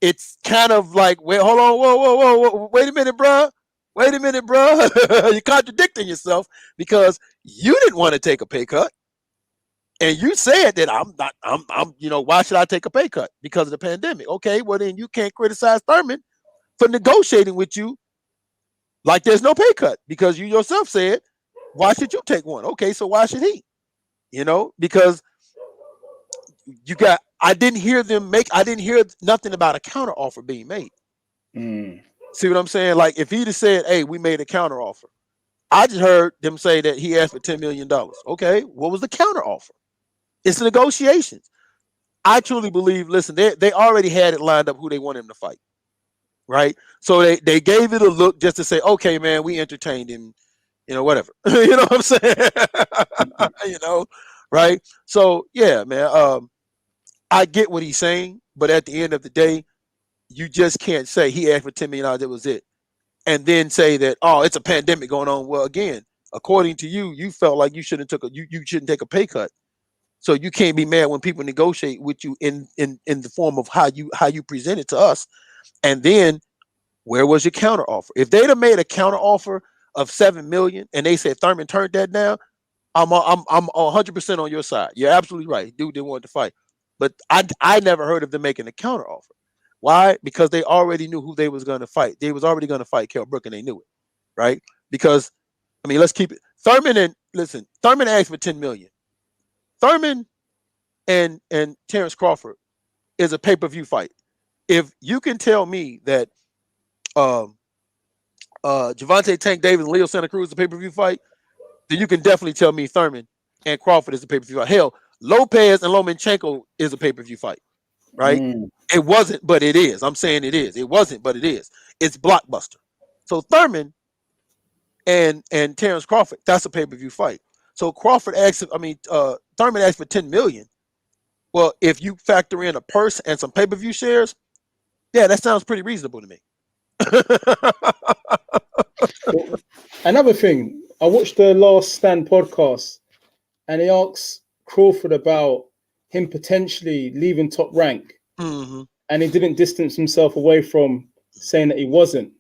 it's kind of like, wait, hold on, whoa, wait a minute, bro. You're contradicting yourself because you didn't want to take a pay cut. And you said that why should I take a pay cut? Because of the pandemic. Okay, well then you can't criticize Thurman for negotiating with you like there's no pay cut because you yourself said, why should you take one? Okay, so why should he? Because I didn't hear nothing about a counter offer being made. See what I'm saying? Like if he'd have said, hey, we made a counter offer. I just heard them say that he asked for $10 million. Okay, what was the counter offer? It's the negotiations. I truly believe, listen, they already had it lined up who they want him to fight. Right? So they gave it a look just to say, okay, man, we entertained him, whatever. You know what I'm saying? Right? So yeah, man. I get what he's saying, but at the end of the day, you just can't say he asked for $10 million, that was it. And then say that, oh, it's a pandemic going on. Well, again, according to you, you felt like you shouldn't take a pay cut. So you can't be mad when people negotiate with you in the form of how you present it to us. And then where was your counter offer? If they'd have made a counter offer of $7 million and they said Thurman turned that down, I'm 100% on your side. You're absolutely right. Dude didn't want to fight. But I never heard of them making a counter offer. Why? Because they already knew who they was going to fight. They was already going to fight Kell Brook and they knew it. Right? Because, I mean, let's keep it. Thurman asked for $10 million. Thurman and Terence Crawford is a pay-per-view fight. If you can tell me that Gervonta Tank Davis and Leo Santa Cruz is a pay-per-view fight, then you can definitely tell me Thurman and Crawford is a pay-per-view fight. Hell, Lopez and Lomachenko is a pay-per-view fight, right? It wasn't, but it is. I'm saying it is. It wasn't, but it is. It's blockbuster. So Thurman and Terence Crawford, that's a pay-per-view fight. So Thurman asked for $10 million. Well, if you factor in a purse and some pay-per-view shares, yeah, that sounds pretty reasonable to me. Well, another thing, I watched the Last Stand podcast and he asked Crawford about him potentially leaving Top Rank. And he didn't distance himself away from saying that he wasn't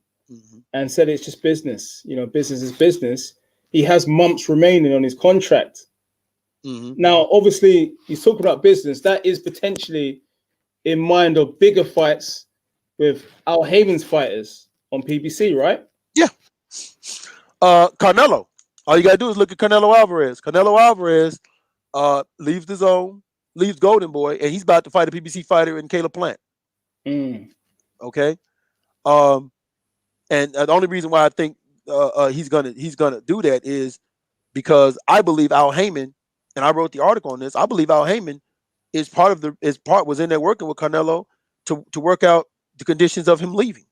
and said it's just business. Business is business. He has months remaining on his contract. Now, obviously, he's talking about business. That is potentially in mind of bigger fights with Al Heyman's fighters on PBC, right? Yeah. Canelo. All you got to do is look at Canelo Alvarez. Canelo Alvarez leaves the zone, leaves Golden Boy, and he's about to fight a PBC fighter in Caleb Plant. Okay. And the only reason why I think he's gonna do that is because I believe Al Heyman, and I wrote the article on this. I believe Al Heyman was in there working with Canelo to work out the conditions of him leaving,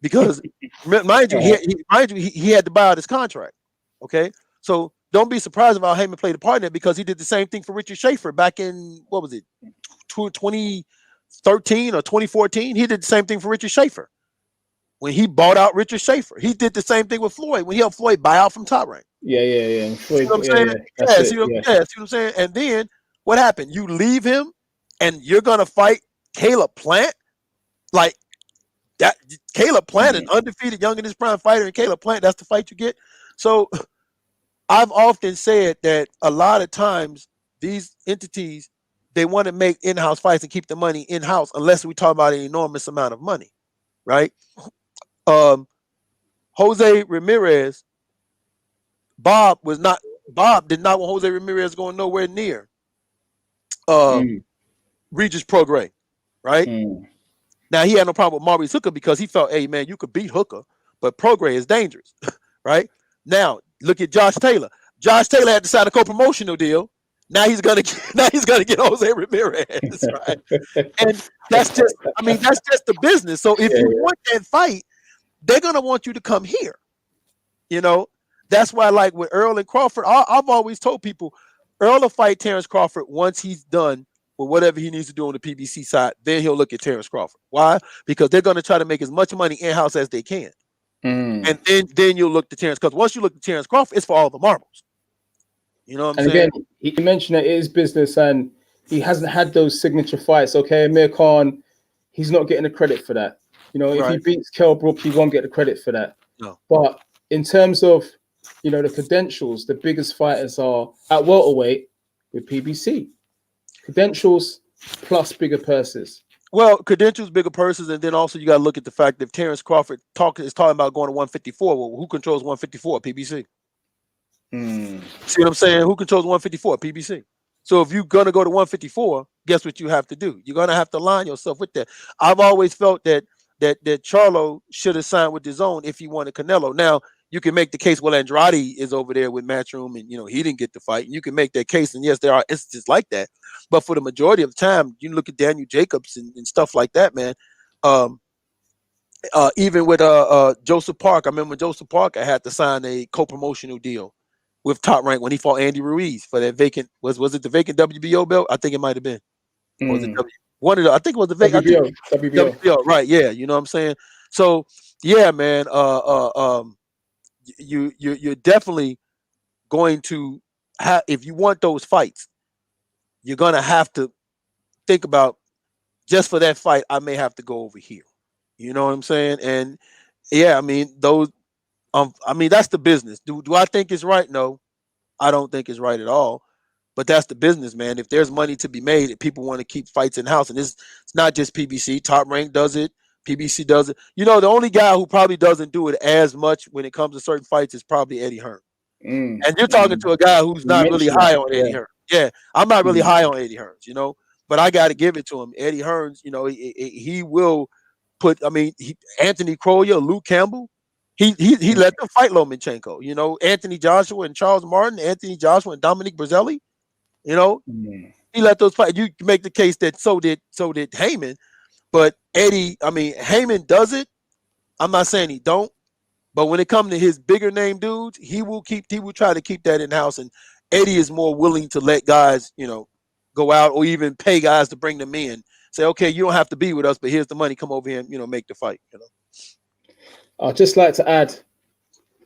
because mind you, he had to buy out his contract. Okay, so don't be surprised if Al Heyman played a part in that, because he did the same thing for Richard Schaefer back in 2013 or 2014. He did the same thing for Richard Schaefer when he bought out Richard Schaefer. He did the same thing with Floyd when he helped Floyd buy out from Top Rank. Yeah. Floyd, see what I'm saying? See what I'm saying? And then what happened? You leave him and you're gonna fight Caleb Plant? Like, that Caleb Plant, an undefeated young in his prime fighter, and Caleb Plant, that's the fight you get. So I've often said that a lot of times these entities, they want to make in-house fights and keep the money in-house unless we talk about an enormous amount of money, right? Jose Ramirez, Bob did not want Jose Ramirez going nowhere near Regis Prograis, right? Now he had no problem with Maurice Hooker because he felt, hey man, you could beat Hooker, but Prograis is dangerous, right? Now look at Josh Taylor. Josh Taylor had to sign a co-promotional deal. Now he's gonna get Jose Ramirez, right? And that's just the business. So if you want that fight, they're gonna want you to come here. You know, that's why, like with Earl and Crawford, I've always told people, Earl will fight Terence Crawford once he's done with whatever he needs to do on the PBC side. Then he'll look at Terence Crawford. Why? Because they're going to try to make as much money in-house as they can. And then you'll look to Terence, because once you look to Terence Crawford, it's for all the marbles. You know what I'm saying? Again, he mentioned that it is business, and he hasn't had those signature fights. Okay, Amir Khan, he's not getting the credit for that. You know, if he beats Kell Brook, he won't get the credit for that. No. But in terms of, you know, the credentials, the biggest fighters are at welterweight with PBC. Credentials plus bigger purses. Well, credentials, bigger purses, and then also you got to look at the fact that if Terence Crawford is talking about going to 154, well, who controls 154? PBC. See what I'm saying? Who controls 154? PBC. So if you're going to go to 154, guess what you have to do? You're going to have to align yourself with that. I've always felt that Charlo should have signed with DAZN if he wanted Canelo. Now, you can make the case, well, Andrade is over there with Matchroom and, you know, he didn't get the fight. And you can make that case, and yes, there are instances like that. But for the majority of the time, you look at Daniel Jacobs and stuff like that, man. Even with Joseph Park, I remember Joseph Park, I had to sign a co-promotional deal with Top Rank when he fought Andy Ruiz for that vacant, was it the vacant WBO belt? I think it might have been. Was it one of the, I think it was the vacant WBO, right? Yeah, you know what I'm saying? So yeah, man, you're definitely going to have, if you want those fights, you're gonna have to think about, just for that fight, I may have to go over here. You know what I'm saying? And yeah, I mean those. I mean that's the business. Do I think it's right? No, I don't think it's right at all. But that's the business, man. If there's money to be made, if people want to keep fights in house, and it's not just PBC. Top Rank does it. PBC does it. You know, the only guy who probably doesn't do it as much when it comes to certain fights is probably Eddie Hearn. And you're talking to a guy who's not really high on Eddie Hearn. Yeah, I'm not really high on Eddie Hearns, you know, but I got to give it to him. Eddie Hearns, you know, he will put. I mean, Anthony Croyer, Luke Campbell, he let them fight Lomachenko. You know, Anthony Joshua and Charles Martin, Anthony Joshua and Dominic Brazzelli. You know, he let those fight. You can make the case that so did Heyman, but Eddie. I mean, Heyman does it. I'm not saying he don't, but when it comes to his bigger name dudes, he will try to keep that in house. And Eddie is more willing to let guys, you know, go out or even pay guys to bring them in. Say, okay, you don't have to be with us, but here's the money. Come over here and, you know, make the fight. You know. I'd just like to add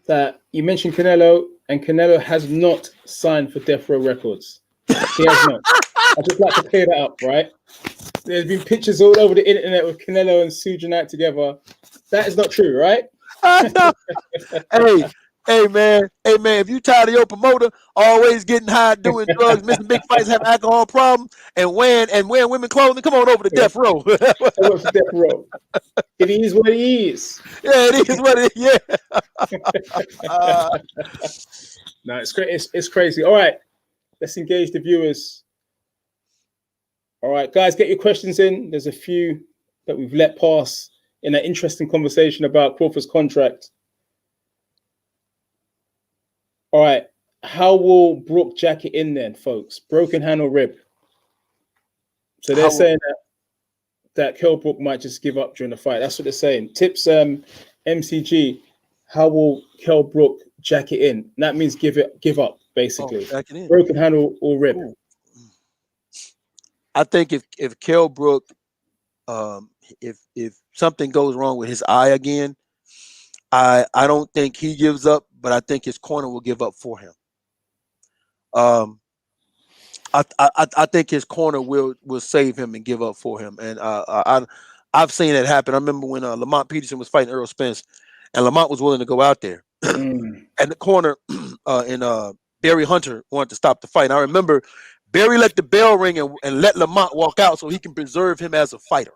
that you mentioned Canelo, and Canelo has not signed for Death Row Records. He has not. I'd just like to clear that up, right? There's been pictures all over the internet with Canelo and Sujanat together. That is not true, right? Hey man, if you tired of your promoter always getting high, doing drugs, missing big fights, having alcohol problems, and wearing women clothing, come on over to Death Row. Death Row. It is what it is. Yeah, it is what it is. Yeah. No, it's great. It's crazy. All right, let's engage the viewers. All right, guys, get your questions in. There's a few that we've let pass in an interesting conversation about Crawford's contract. All right, how will Brook jack it in then, folks? Broken hand or rib? So they're saying that Kell Brook might just give up during the fight. That's what they're saying. Tips, MCG, how will Kell Brook jack it in? And that means give up, basically. Broken hand or rib? Ooh. I think if Kell Brook, if something goes wrong with his eye again, I don't think he gives up, but I think his corner will give up for him. I think his corner will save him and give up for him, and I I've seen it happen. I remember when Lamont Peterson was fighting Earl Spence, and Lamont was willing to go out there. And the corner and Barry Hunter wanted to stop the fight. And I remember Barry let the bell ring and let Lamont walk out so he can preserve him as a fighter.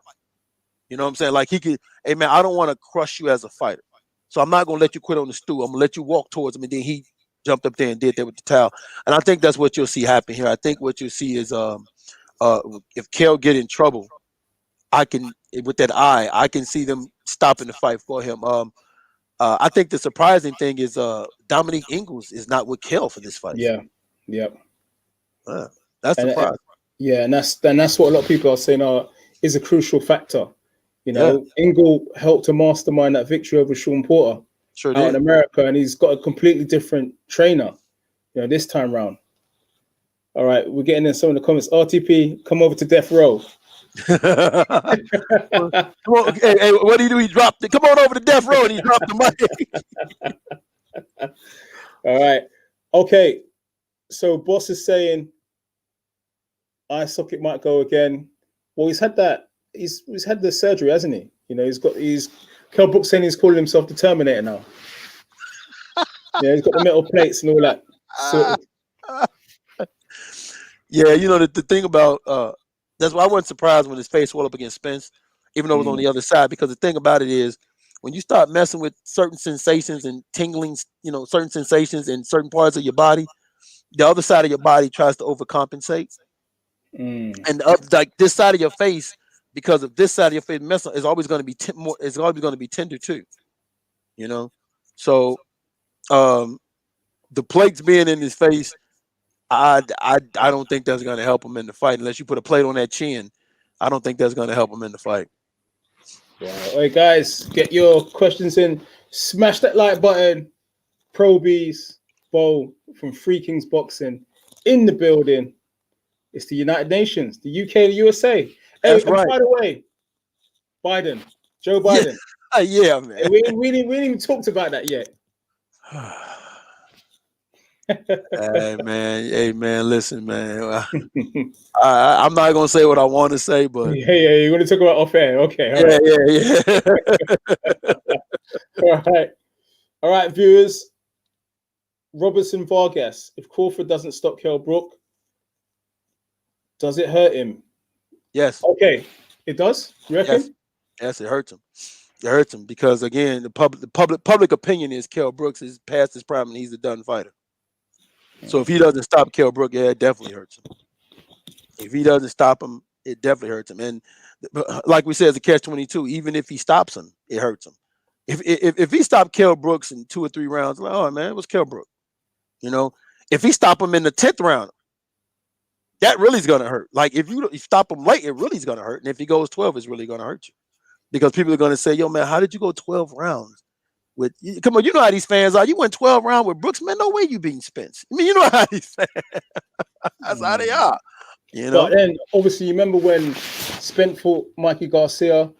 You know what I'm saying? Like he could, hey man, I don't want to crush you as a fighter. So I'm not gonna let you quit on the stool. I'm gonna let you walk towards him. And then he jumped up there and did that with the towel. And I think that's what you'll see happen here. I think what you'll see is if Kell get in trouble, I can with that eye, I can see them stopping the fight for him. I think the surprising thing is Dominique Ingles is not with Kell for this fight. Yeah. That's surprising. Yeah, and that's what a lot of people are saying is a crucial factor. You know, Ingle helped to mastermind that victory over Sean Porter out in America, and he's got a completely different trainer, you know, this time round. All right, we're getting in some of the comments. RTP, come over to Death Row. Come on, hey, what do you do? He dropped it. Come on over to Death Row, and he dropped the mic. All right, okay. So Boss is saying eye socket might go again. Well, he's had that. He's had the surgery, hasn't he? You know, he's Kell Brook saying he's calling himself the Terminator now. Yeah, he's got the metal plates and all that. Yeah, you know the thing about that's why I wasn't surprised when his face swelled up against Spence, even though it was on the other side. Because the thing about it is, when you start messing with certain sensations and tinglings, you know, certain sensations in certain parts of your body, the other side of your body tries to overcompensate, and like this side of your face. Because of this side of your face, mess is always going to be more. It's always going to be tender too, you know. So, the plates being in his face, I don't think that's going to help him in the fight unless you put a plate on that chin. I don't think that's going to help him in the fight. Wow. All right, guys, get your questions in. Smash that like button. Pro Beez, Bo from Free Kings Boxing in the building. It's the United Nations, the UK, the USA. That's hey, right. By the way, Joe Biden. Yeah, man. Hey, we ain't even talked about that yet. Hey man, listen, man. I'm not gonna say what I want to say, but yeah, you want to talk about off air? Okay, yeah. All right, viewers. Robertson Vargas. If Crawford doesn't stop Kell Brook, does it hurt him? Yes. Okay, it does. You reckon? Yes, it hurts him. It hurts him because again, the public opinion is Kell Brooks is past his prime and he's a done fighter. So if he doesn't stop Kell Brook, yeah, it definitely hurts him. If he doesn't stop him, it definitely hurts him. And like we said, it's a catch-22. Even if he stops him, it hurts him. If he stopped Kell Brooks in 2 or 3 rounds, like, oh man, it was Kell Brook. You know, if he stop him in the 10th round, that really is gonna hurt. Like if you stop him late, it really is gonna hurt. And if he goes 12, it's really gonna hurt you. Because people are gonna say, yo, man, how did you go 12 rounds? Come on, you know how these fans are. You went 12 rounds with Brooks, man. No way you beating Spence. I mean, you know how these fans. That's how they are. You know. But then, obviously, you remember when Spence fought Mikey Garcia.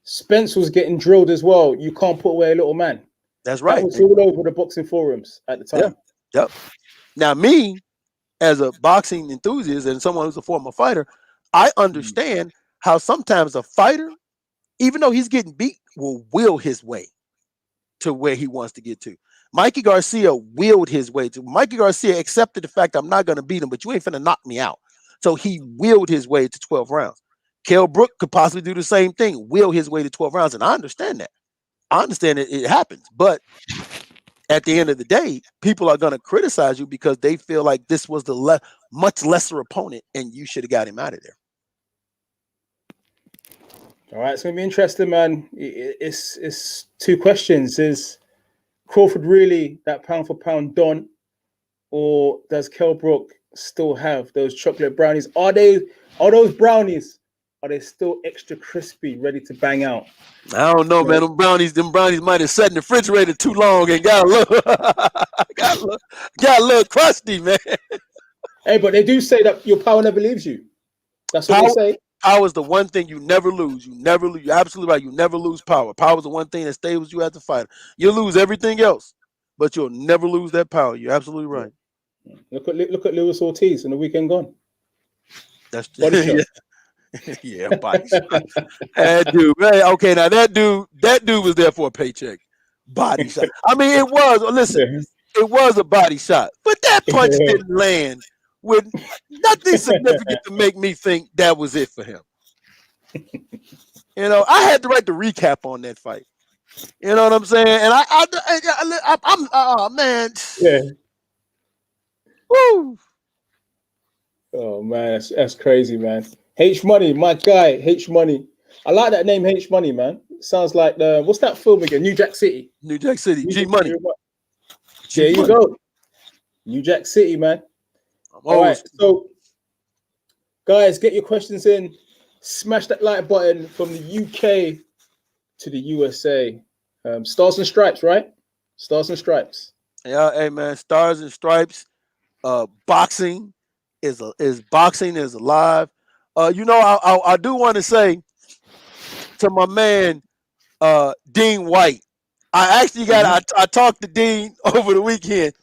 Spence was getting drilled as well. You can't put away a little man. That's right. That was all over the boxing forums at the time. Yep. Now, me as a boxing enthusiast and someone who's a former fighter, I understand how sometimes a fighter, even though he's getting beat, will his way to where he wants to get to. Mikey Garcia willed his way to. Mikey Garcia accepted the fact I'm not going to beat him, but you ain't finna knock me out. So he willed his way to 12 rounds. Kell Brook could possibly do the same thing, will his way to 12 rounds, and I understand that. I understand it happens, but at the end of the day, people are going to criticize you because they feel like this was the much lesser opponent, and you should have got him out of there. All right, it's going to be interesting, man. It's 2 questions. Is Crawford really that pound for pound don, or does Kell Brook still have those chocolate brownies? Are those brownies? Are they still extra crispy, ready to bang out? I don't know, man. Them brownies might have sat in the refrigerator too long and got a little crusty, man. Hey, but they do say that your power never leaves you. That's what they say. Power is the one thing you never lose. You never lose. You're absolutely right. You never lose power. Power is the one thing that stays with you as a fighter. You lose everything else, but you'll never lose that power. You're absolutely right. Look at Luis Ortiz in the weekend gone. That's Yeah, body shot. That dude, man, okay, now that dude was there for a paycheck. Body shot. I mean, it was. Listen, it was a body shot, but that punch didn't land with nothing significant to make me think that was it for him. You know, I had to write the recap on that fight. You know what I'm saying? And I'm oh man, Yeah. woo. Oh man, that's crazy, man. H Money, my guy, H Money. I like that name, H Money, man. Sounds like what's that film again? New Jack City. New Jack City, G Money. There you go. New Jack City, man. All right, so guys, get your questions in. Smash that like button from the UK to the USA. Stars and Stripes, right? Stars and Stripes. Yeah, hey man, Stars and Stripes. Boxing is alive. You know, I do want to say to my man Dean White. I actually I talked to Dean over the weekend.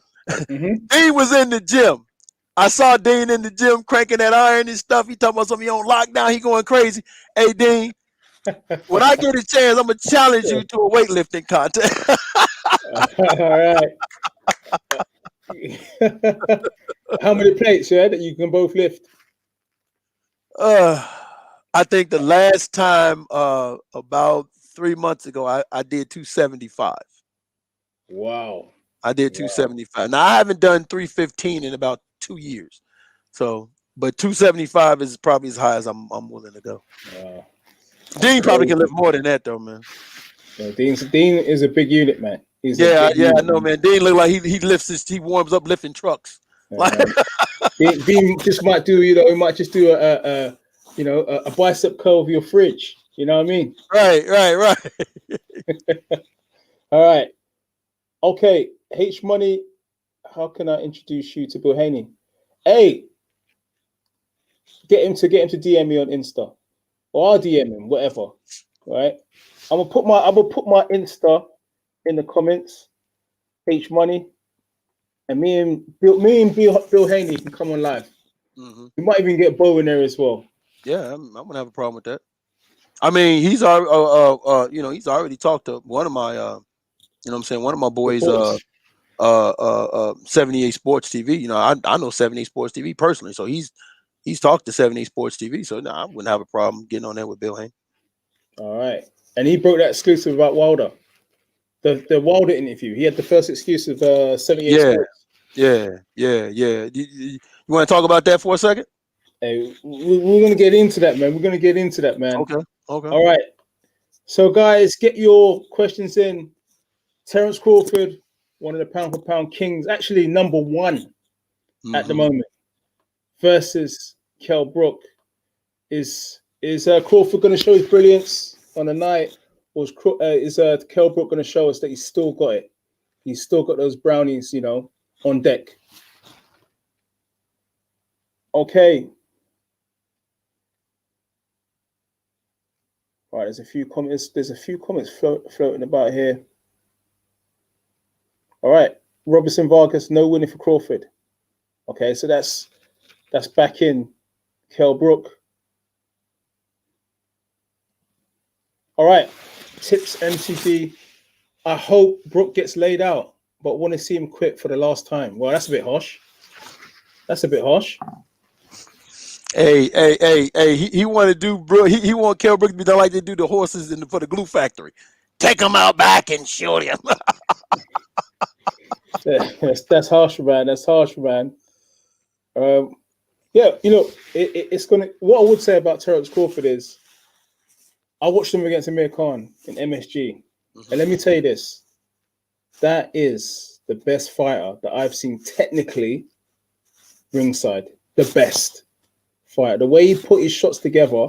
Dean was in the gym. I saw Dean in the gym cranking that iron and stuff. He talking about something on lockdown. He going crazy. Hey, Dean, when I get a chance, I'm going to challenge you to a weightlifting contest. All right. How many plates, that you can both lift? I think the last time, about 3 months ago, I did 275. Wow. I did 275. Now, I haven't done 315 in about 2 years. So, but 275 is probably as high as I'm willing to go. Wow. Dean probably can lift more than that, though, man. Yeah, Dean is a big unit, man. I know, man. Dean look like he lifts he warms up lifting trucks. Dean just might do, he might just do a bicep curl of your fridge. You know what I mean? Right. All right. Okay, H Money, how can I introduce you to Bill Haney? Hey, get him to DM me on Insta, or I'll DM him, whatever. Right? I'm gonna put my Insta in the comments. H Money, and me and Bill Haney can come on live. We might even get Bo in there as well. Yeah, I'm gonna have a problem with that. I mean, he's already he's already talked to one of my one of my boys 78 Sports TV. You know, I know 78 Sports TV personally, so he's talked to 78 Sports TV. So I wouldn't have a problem getting on there with Bill Haney. All right, and he broke that exclusive about Wilder, the Wilder interview. He had the first exclusive 78 Sports. Yeah. You want to talk about that for a second? Hey, we're gonna get into that, man. Okay. All right. So, guys, get your questions in. Terence Crawford, one of the pound-for-pound kings, actually number one at the moment, versus Kell Brook. Is Crawford going to show his brilliance on the night, or is Kell Brook going to show us that he's still got it? He's still got those brownies, on deck. Okay. All right, there's a few comments floating about here. All right, Robertson Vargas, no winning for Crawford. Okay, so that's back in Kell Brook. All right, Tips MCB. I hope Brook gets laid out, but want to see him quit for the last time. Well, that's a bit harsh. Hey, he want to do, bro. He want Kell Brook to be done like they do the horses for the glue factory. Take them out back and shoot him. That's harsh, man. Yeah, it's gonna. What I would say about Terence Crawford is, I watched him against Amir Khan in MSG, and let me tell you this: that is the best fighter that I've seen technically ringside. The best fighter. The way he put his shots together,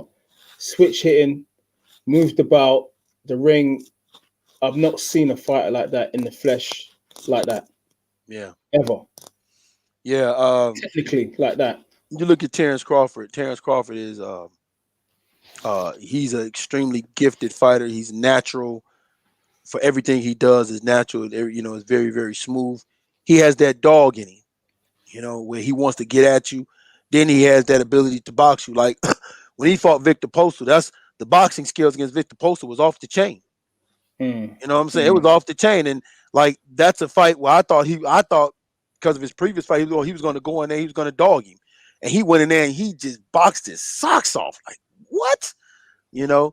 switch hitting, moved about the ring. I've not seen a fighter like that in the flesh like that. Yeah. Ever. Yeah. Technically like that. You look at Terence Crawford. Terence Crawford is he's an extremely gifted fighter. He's natural. For everything he does is natural. It's very, very smooth. He has that dog in him, where he wants to get at you. Then he has that ability to box you. Like when he fought Victor Postal, that's the boxing skills against Victor Postal was off the chain. You know what I'm saying? It was off the chain, and like that's a fight where I thought because of his previous fight, he was going to go in there, he was going to dog him, and he went in there and he just boxed his socks off. Like what? You know,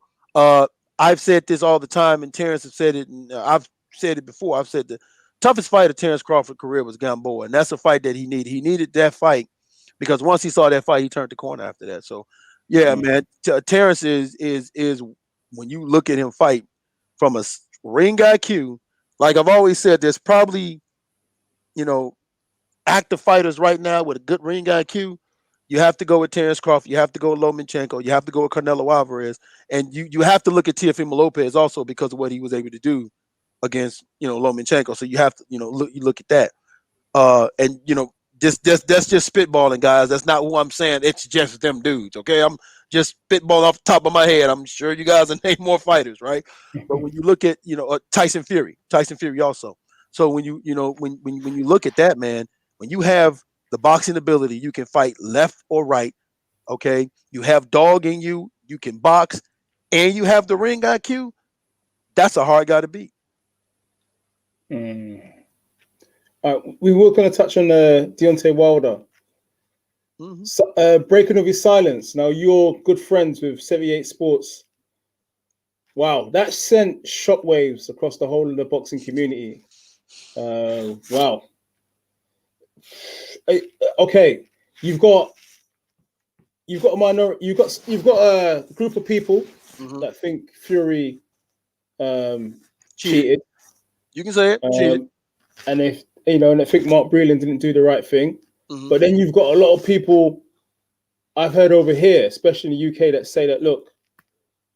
I've said this all the time, and Terence has said it, and I've said it before. I've said the toughest fight of Terence Crawford's career was Gamboa, and that's a fight that he needed. He needed that fight because once he saw that fight, he turned the corner after that. So, yeah, man, Terence is when you look at him fight from a ring IQ, like I've always said, there's probably, active fighters right now with a good ring IQ. You have to go with Terence Crawford. You have to go with Lomachenko. You have to go with Canelo Alvarez, and you have to look at Teofimo Lopez also because of what he was able to do against Lomachenko. So you have to look at that. And that's just spitballing, guys. That's not who I'm saying. It's just them dudes. Okay, I'm just spitballing off the top of my head. I'm sure you guys will name more fighters, right? But when you look at Tyson Fury also. So when you look at that, man, when you have the boxing ability, you can fight left or right. Okay, you have dog in you, you can box, and you have the ring IQ. That's a hard guy to beat. We were going to touch on Deontay Wilder. Breaking of his silence. Now you're good friends with 78 Sports. Wow, that sent shockwaves across the whole of the boxing community. Wow. Okay, you've got a minority. You've got a group of people that think Fury cheated. You can say it. Cheated. And if and I think Mark Breland didn't do the right thing. But then you've got a lot of people I've heard over here, especially in the UK, that say that look,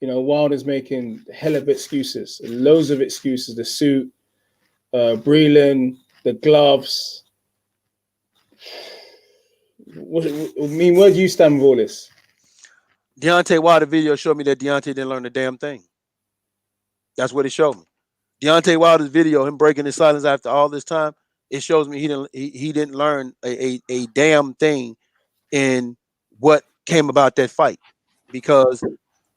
Wilder's making hell of excuses, loads of excuses. The suit, Breland, the gloves. Where do you stand with all this? Deontay Wilder video showed me that Deontay didn't learn a damn thing. That's what it showed me. Deontay Wilder's video, him breaking his silence after all this time, it shows me he didn't learn a damn thing in what came about that fight. Because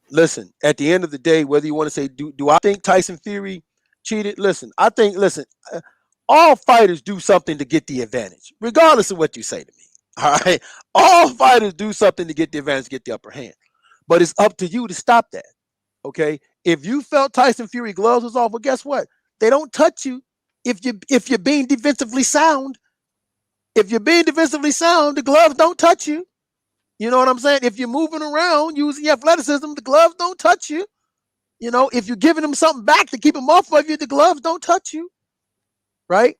listen, at the end of the day, whether you want to say do I think Tyson Fury cheated? Listen, all fighters do something to get the advantage, regardless of what you say to me. All right, all fighters do something to get the advantage, get the upper hand. But it's up to you to stop that. Okay, if you felt Tyson Fury gloves was off, well, guess what? They don't touch you if you're being defensively sound. If you're being defensively sound, the gloves don't touch you. You know what I'm saying? If you're moving around using athleticism, the gloves don't touch you. If you're giving them something back to keep them off of you, the gloves don't touch you. Right?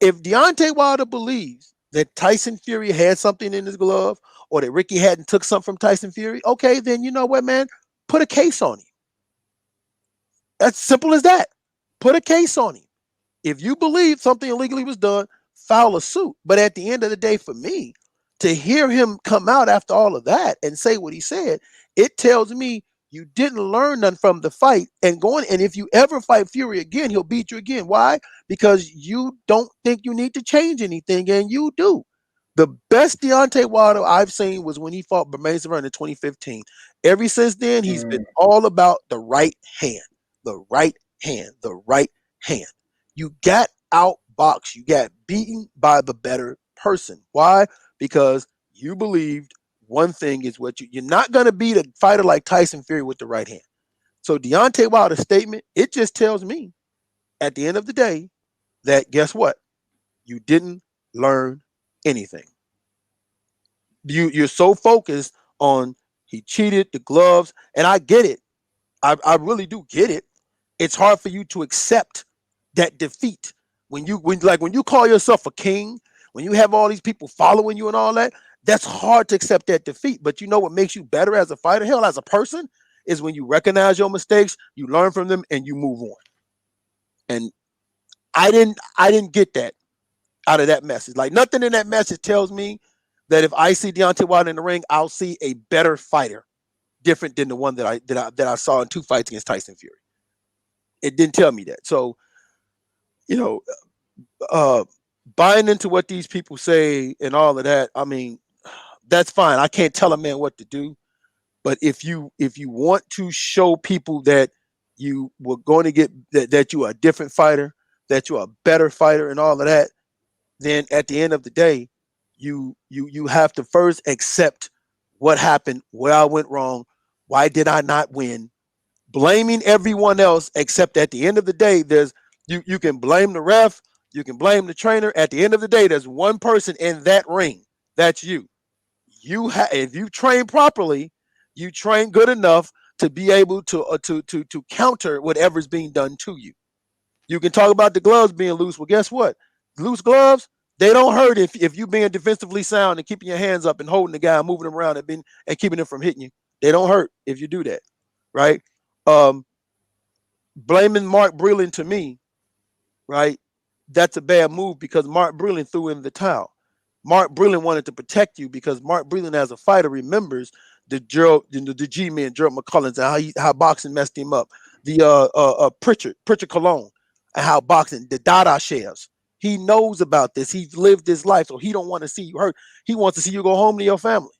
If Deontay Wilder believes that Tyson Fury had something in his glove or that Ricky Hatton took something from Tyson Fury, okay, then you know what, man? Put a case on him. That's simple as that. Put a case on him. If you believe something illegally was done, file a suit. But at the end of the day, for me, to hear him come out after all of that and say what he said, it tells me you didn't learn nothing from the fight. And if you ever fight Fury again, he'll beat you again. Why? Because you don't think you need to change anything, and you do. The best Deontay Wilder I've seen was when he fought Bermane Stiverne in 2015. Ever since then, he's been all about the right hand, the right hand, the right hand. You got outboxed. You got beaten by the better person. Why? Because you believed one thing is what you're not going to beat a fighter like Tyson Fury with the right hand. So Deontay Wilder's statement, it just tells me at the end of the day that guess what? You didn't learn anything. You're so focused on he cheated, the gloves, and I get it. I really do get it. It's hard for you to accept that defeat when you call yourself a king, when you have all these people following you and all that. That's hard to accept that defeat. But you know what makes you better as a fighter, hell, as a person, is when you recognize your mistakes, you learn from them, and you move on. And I didn't get that out of that message. Like nothing in that message tells me that if I see Deontay Wilder in the ring, I'll see a better fighter, different than the one that I saw in 2 fights against Tyson Fury. It didn't tell me that. So, buying into what these people say and all of that, I mean, that's fine. I can't tell a man what to do. But if you want to show people that you were going to get that you are a different fighter, that you're a better fighter, and all of that, then at the end of the day, you have to first accept what happened, where I went wrong, why did I not win, blaming everyone else, except at the end of the day, there's you can blame the ref, you can blame the trainer. At the end of the day, there's one person in that ring. That's you. If you train properly, you train good enough to be able to counter whatever's being done to you. You can talk about the gloves being loose. Well, guess what? Loose gloves, they don't hurt if you being defensively sound and keeping your hands up and holding the guy and moving him around and keeping him from hitting you. They don't hurt if you do that, right? Blaming Mark Breland, to me, right? That's a bad move because Mark Breland threw in the towel. Mark Breland wanted to protect you because Mark Breland, as a fighter, remembers the G-Man, Gerald McCullins, and how boxing messed him up. The Pritchard Cologne, and how boxing, the Dada Shevs. He knows about this. He's lived his life, so he don't want to see you hurt. He wants to see you go home to your family,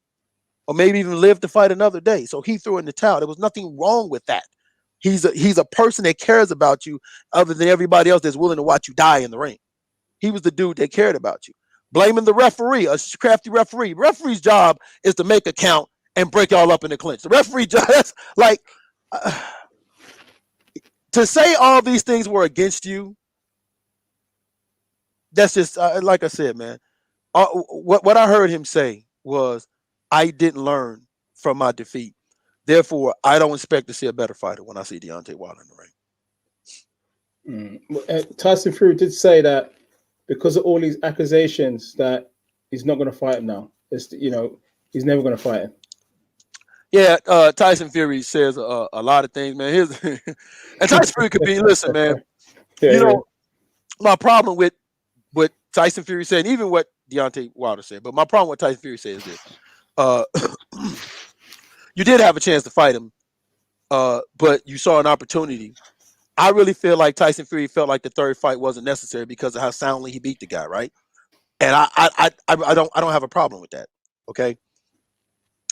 or maybe even live to fight another day. So he threw in the towel. There was nothing wrong with that. He's a person that cares about you, other than everybody else that's willing to watch you die in the ring. He was the dude that cared about you. Blaming the referee, a crafty referee. The referee's job is to make a count and break y'all up in the clinch. The referee job, that's like, to say all these things were against you, that's just, like I said, man, what I heard him say was, I didn't learn from my defeat. Therefore, I don't expect to see a better fighter when I see Deontay Wilder in the ring. Tyson Fury did say that because of all these accusations that he's not going to fight him now. He's never going to fight him. Yeah, Tyson Fury says a lot of things, man. And Tyson Fury could be, listen, man, my problem with what Tyson Fury said, and even what Deontay Wilder said, but my problem with Tyson Fury said is this. You did have a chance to fight him, but you saw an opportunity. I really feel like Tyson Fury felt like the third fight wasn't necessary because of how soundly he beat the guy, right? And I don't have a problem with that. Okay.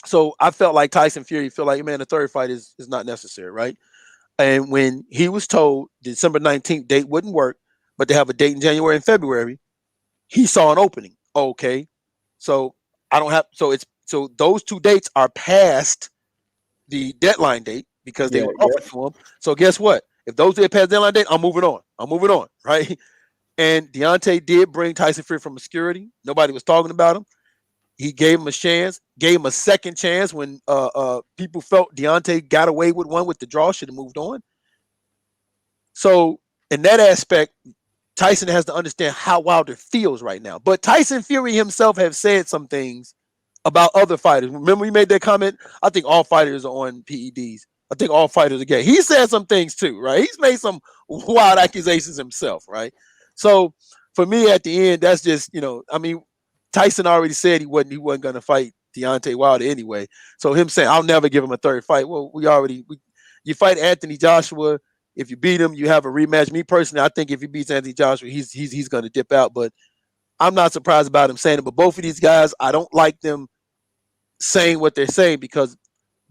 So I felt like Tyson Fury felt like, man, the third fight is not necessary, right? And when he was told December 19th date wouldn't work, but they have a date in January and February, he saw an opening. Okay. So so those two dates are past the deadline date because they were offered to him. So guess what? If those dates past deadline date, I'm moving on, right? And Deontay did bring Tyson Fury from obscurity. Nobody was talking about him. He gave him a chance, gave him a second chance when people felt Deontay got away with one with the draw, should have moved on. So in that aspect, Tyson has to understand how Wilder feels right now. But Tyson Fury himself have said some things about other fighters. Remember he made that comment? I think all fighters are on PEDs. I think all fighters are gay. He said some things too, right? He's made some wild accusations himself, right? So for me at the end, that's just, I mean, Tyson already said he wasn't going to fight Deontay Wilder anyway. So him saying, I'll never give him a third fight. Well, you fight Anthony Joshua. If you beat him, you have a rematch. Me personally, I think if he beats Anthony Joshua, he's going to dip out, but I'm not surprised about him saying it. But both of these guys, I don't like them saying what they're saying, because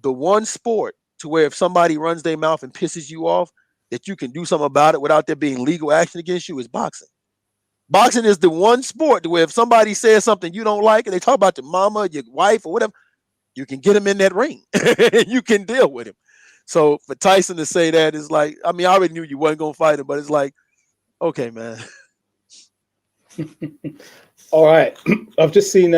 the one sport to where if somebody runs their mouth and pisses you off, that you can do something about it without there being legal action against you is boxing. Boxing is the one sport to where if somebody says something you don't like and they talk about your mama, your wife, or whatever, you can get him in that ring. You can deal with him. So for Tyson to say that is like, I mean, I already knew you wasn't going to fight him, but it's like, okay, man. All right. I've just seen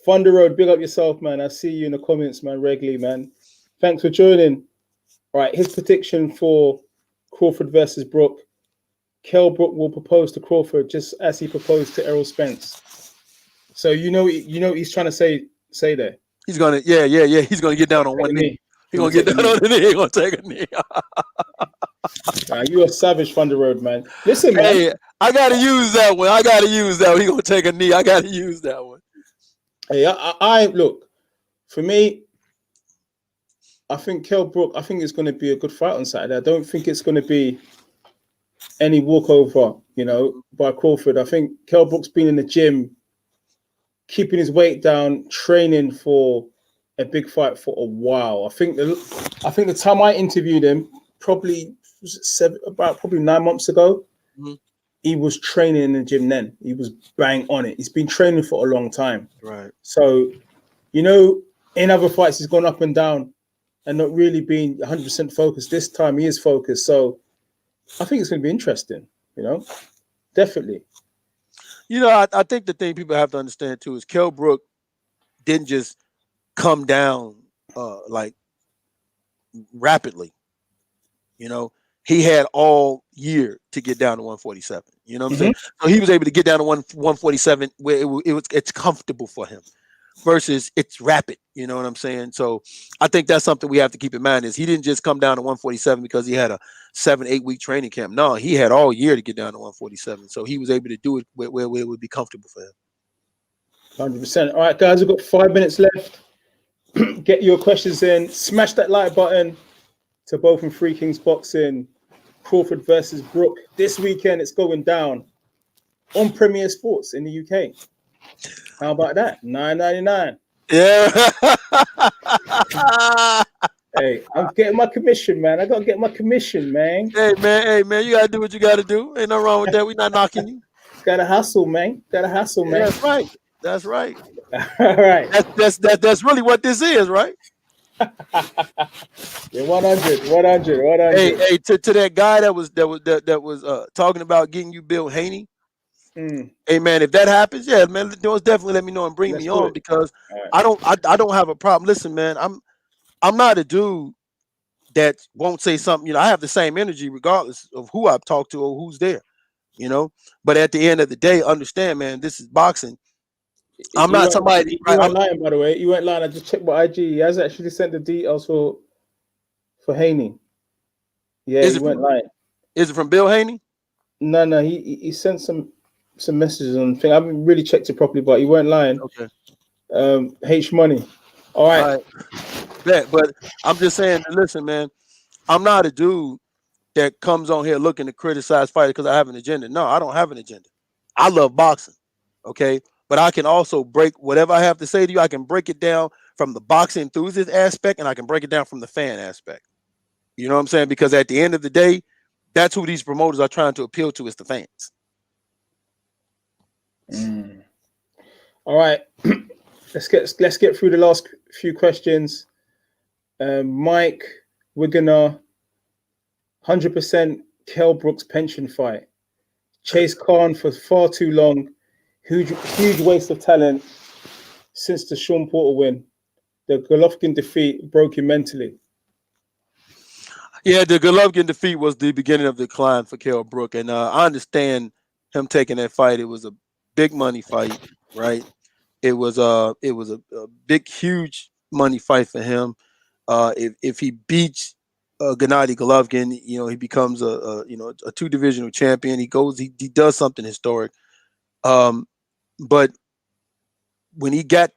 Thunder Road, big up yourself, man. I see you in the comments, man, regularly, man. Thanks for joining. All right, his prediction for Crawford versus Brook. Kell Brook will propose to Crawford just as he proposed to Errol Spence. So he's trying to say there. He's gonna, yeah. He's gonna get down on one knee. He's gonna get down on the knee. He's gonna take a knee. You're a savage, Thunder Road, man. Listen, man. Hey, I gotta use that one. He's gonna take a knee. I gotta use that one. Hey, I look, for me, I think Kell Brook, I think it's going to be a good fight on Saturday. I don't think it's going to be any walkover, by Crawford. I think Kell Brook's been in the gym, keeping his weight down, training for a big fight for a while. I think the time I interviewed him, probably probably 9 months ago, he was training in the gym then. He was bang on it. He's been training for a long time. Right. So, you know, in other fights, he's gone up and down and not really been 100% focused. This time he is focused. So I think it's going to be interesting, you know, definitely. You know, I think the thing people have to understand too is Kell Brook didn't just come down like rapidly. You know, he had all year to get down to 147. You know what I'm saying? So he was able to get down to 147 where it's comfortable for him versus it's rapid. You know what I'm saying? So I think that's something we have to keep in mind is he didn't just come down to 147 because he had a 7-8 week training camp. No, he had all year to get down to 147. So he was able to do it where it would be comfortable for him. 100%. All right, guys, we've got 5 minutes left. Get your questions in. Smash that like button to both from Free Kings Boxing. Crawford versus Brook. This weekend, it's going down on Premier Sports in the UK. How about that? $9.99. Yeah. Hey, I'm getting my commission, man. I gotta get my commission, man. Hey, man, you gotta do what you gotta do. Ain't nothing wrong with that. We're not knocking you. Gotta hustle, man. Gotta hustle, man. That's right. That's right. All right. That's really what this is, right? Yeah, 100. Hey, to that guy that was talking about getting you Bill Haney. Hey man, if that happens, yeah, man, definitely let me know and bring me on because I don't have a problem. Listen, man, I'm not a dude that won't say something. You know, I have the same energy regardless of who I've talked to or who's there. You know, but at the end of the day, understand, man, this is boxing. I'm not somebody. You weren't lying, by the way. You weren't lying. I just checked my IG. He has actually sent the details for Haney. Yeah, he weren't lying. Is it from Bill Haney? No. He sent some messages on thing. I haven't really checked it properly, but he weren't lying. Okay. H Money. All right. But I'm just saying, listen, man, I'm not a dude that comes on here looking to criticize fighters because I have an agenda. No, I don't have an agenda. I love boxing. Okay. But I can also break whatever I have to say to you. I can break it down from the boxing enthusiast aspect and I can break it down from the fan aspect. You know what I'm saying? Because at the end of the day, that's who these promoters are trying to appeal to is the fans. All right. Let's get through the last few questions. Mike Wigginer, 100% Kell Brook's pension fight. Chase Khan for far too long. Huge waste of talent since the Sean Porter win. The Golovkin defeat broke him mentally. Yeah, the Golovkin defeat was the beginning of the decline for Kell Brook, and I understand him taking that fight. It was a big money fight, right? It was a big, huge money fight for him. If he beats Gennady Golovkin, you know, he becomes a 2-divisional champion. He does something historic. But when he got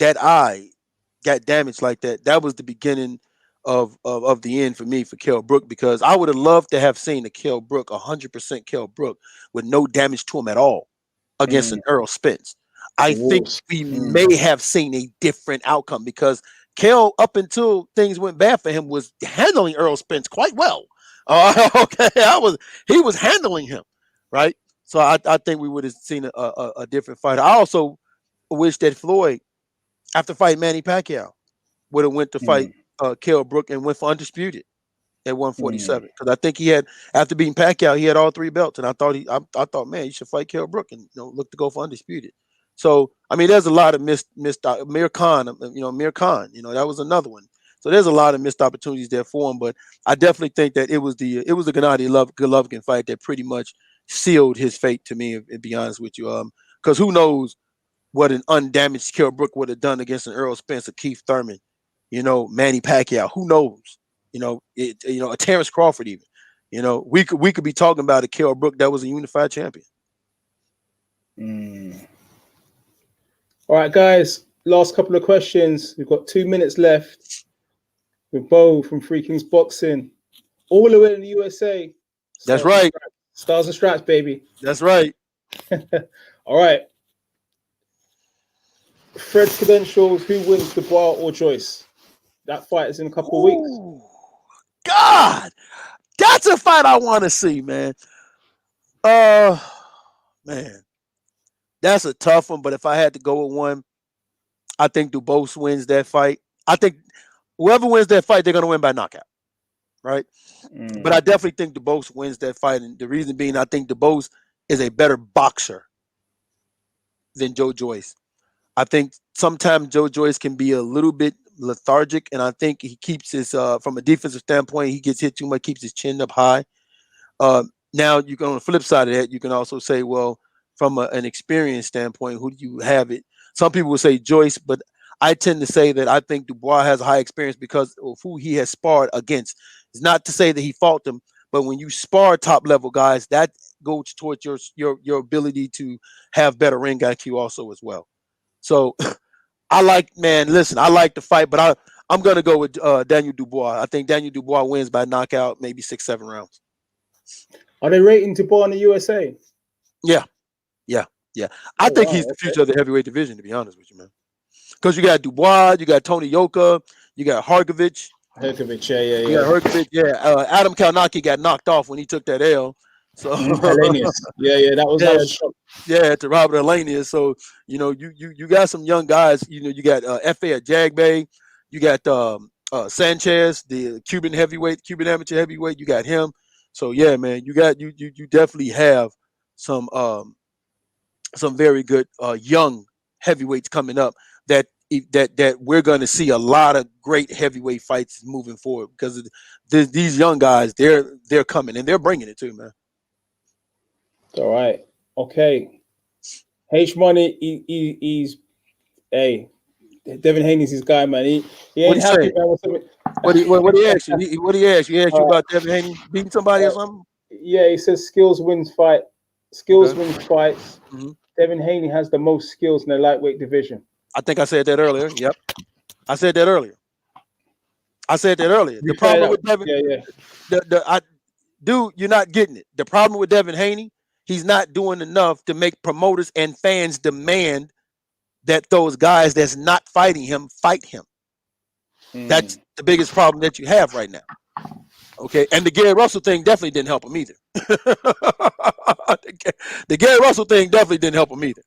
that eye got damaged like that, that was the beginning of the end for me for Kell Brook, because I would have loved to have seen a Kell Brook, 100% Kell Brook, with no damage to him at all against an Errol Spence. I think we may have seen a different outcome because Kell, up until things went bad for him, was handling Errol Spence quite well. Okay, he was handling him, right? So I think we would have seen a different fight. I also wish that Floyd, after fighting Manny Pacquiao, would have went to fight Kell Brook and went for undisputed at 147. Because I think he had, after beating Pacquiao, he had all 3 belts, and I thought, man, you should fight Kell Brook and look to go for undisputed. So I mean, there's a lot of missed Mir Khan, Mir Khan, that was another one. So there's a lot of missed opportunities there for him. But I definitely think that it was the Gennady Golovkin fight that pretty much sealed his fate to me, to be honest with you. Because who knows what an undamaged Kell Brook would have done against an Errol Spence, a Keith Thurman, Manny Pacquiao. Who knows? A Terence Crawford even. We could be talking about a Kell Brook that was a unified champion. All right, guys. Last couple of questions. We've got 2 minutes left. With Bo from Free Kings Boxing, all the way in the USA. That's right. Stars and Stripes, baby. That's right. All right. Fred credentials. Who wins, Dubois or Joyce? That fight is in a couple of weeks. God, that's a fight I want to see, man. Man, that's a tough one. But if I had to go with one, I think Dubois wins that fight. I think whoever wins that fight, they're gonna win by knockout, right? But I definitely think Dubois wins that fight, and the reason being, I think Dubois is a better boxer than Joe Joyce. I think sometimes Joe Joyce can be a little bit lethargic, and I think he keeps his from a defensive standpoint, he gets hit too much, keeps his chin up high. Now you can, on the flip side of that, you can also say, well, from an experience standpoint, who do you have it? Some people will say Joyce, but I tend to say that I think Dubois has a high experience because of who he has sparred against. It's not to say that he fought them, but when you spar top level guys, that goes towards your ability to have better ring IQ also as well. So I like the fight, but I'm gonna go with Daniel Dubois. I think Daniel Dubois wins by knockout, maybe 6-7 rounds. Are they rating Dubois in the USA? Yeah. I think he's the future of the heavyweight division, to be honest with you, man. Because you got Dubois, you got Tony Yoka, you got Hrgovic. Yeah. Hrgovic, yeah. Adam Kalnaki got knocked off when he took that L. So Hellenius. That was shock. Yeah, to Robert Elenius. So you got some young guys. You got F.A. Jagbay, you got Sanchez, the Cuban amateur heavyweight. You got him. So yeah, man, you definitely have some very good young heavyweights coming up that we're going to see a lot of great heavyweight fights moving forward because of these young guys. They're coming and they're bringing it too, man. All right. Okay. H Money, he's Devin Haney's his guy, man. He ain't happy, man. What he asked you? What he asked you? He asked you about Devin Haney beating somebody or something? Yeah, he says skills wins fights. Mm-hmm. Devin Haney has the most skills in the lightweight division. I think I said that earlier. Yep. I said that earlier. The problem with Devin, dude, you're not getting it. The problem with Devin Haney, he's not doing enough to make promoters and fans demand that those guys that's not fighting him fight him. That's the biggest problem that you have right now. Okay, and the Gary Russell thing definitely didn't help him either. The Gary Russell thing definitely didn't help him either.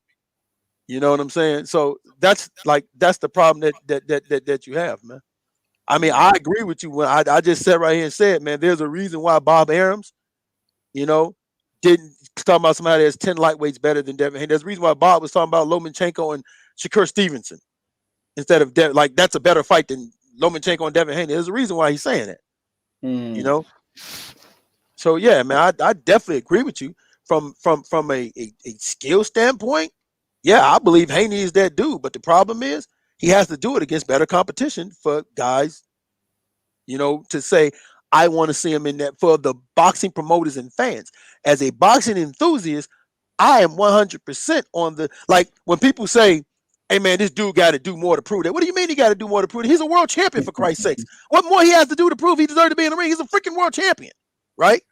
You know what I'm saying? So that's the problem that you have, man. I mean, I agree with you when I just sat right here and said, man, there's a reason why Bob Arams, didn't talk about somebody that's 10 lightweights better than Devin Haney. There's a reason why Bob was talking about Lomachenko and Shakur Stevenson instead of that's a better fight than Lomachenko and Devin Haney. There's a reason why he's saying that. So yeah, man, I definitely agree with you from a skill standpoint. Yeah, I believe Haney is that dude, but the problem is he has to do it against better competition for guys, to say, I want to see him in that for the boxing promoters and fans. As a boxing enthusiast, I am 100% on the, when people say, hey man, this dude got to do more to prove that. What do you mean he got to do more to prove it? He's a world champion, for Christ's sakes. What more he has to do to prove he deserves to be in the ring? He's a freaking world champion, right?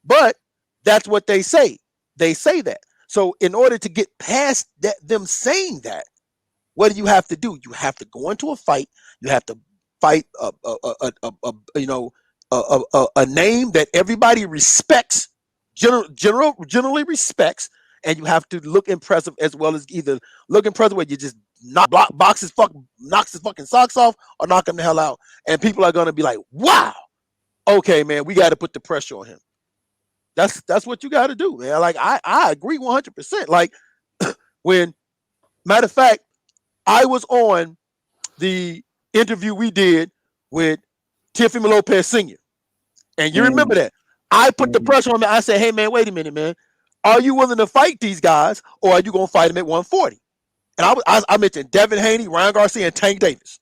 But that's what they say. They say that. So in order to get past them saying that, what do you have to do? You have to go into a fight. You have to fight a name that everybody respects, generally respects, and you have to look impressive as well as either look impressive where you just knocks his fucking socks off or knock him the hell out. And people are gonna be like, wow, okay, man, we got to put the pressure on him. That's what you got to do, man. I agree 100%. When, matter of fact, I was on the interview we did with Teofimo Lopez Sr. And you remember that. I put the pressure on him. I said, hey, man, wait a minute, man. Are you willing to fight these guys or are you going to fight them at 140? And I mentioned Devin Haney, Ryan Garcia, and Tank Davis.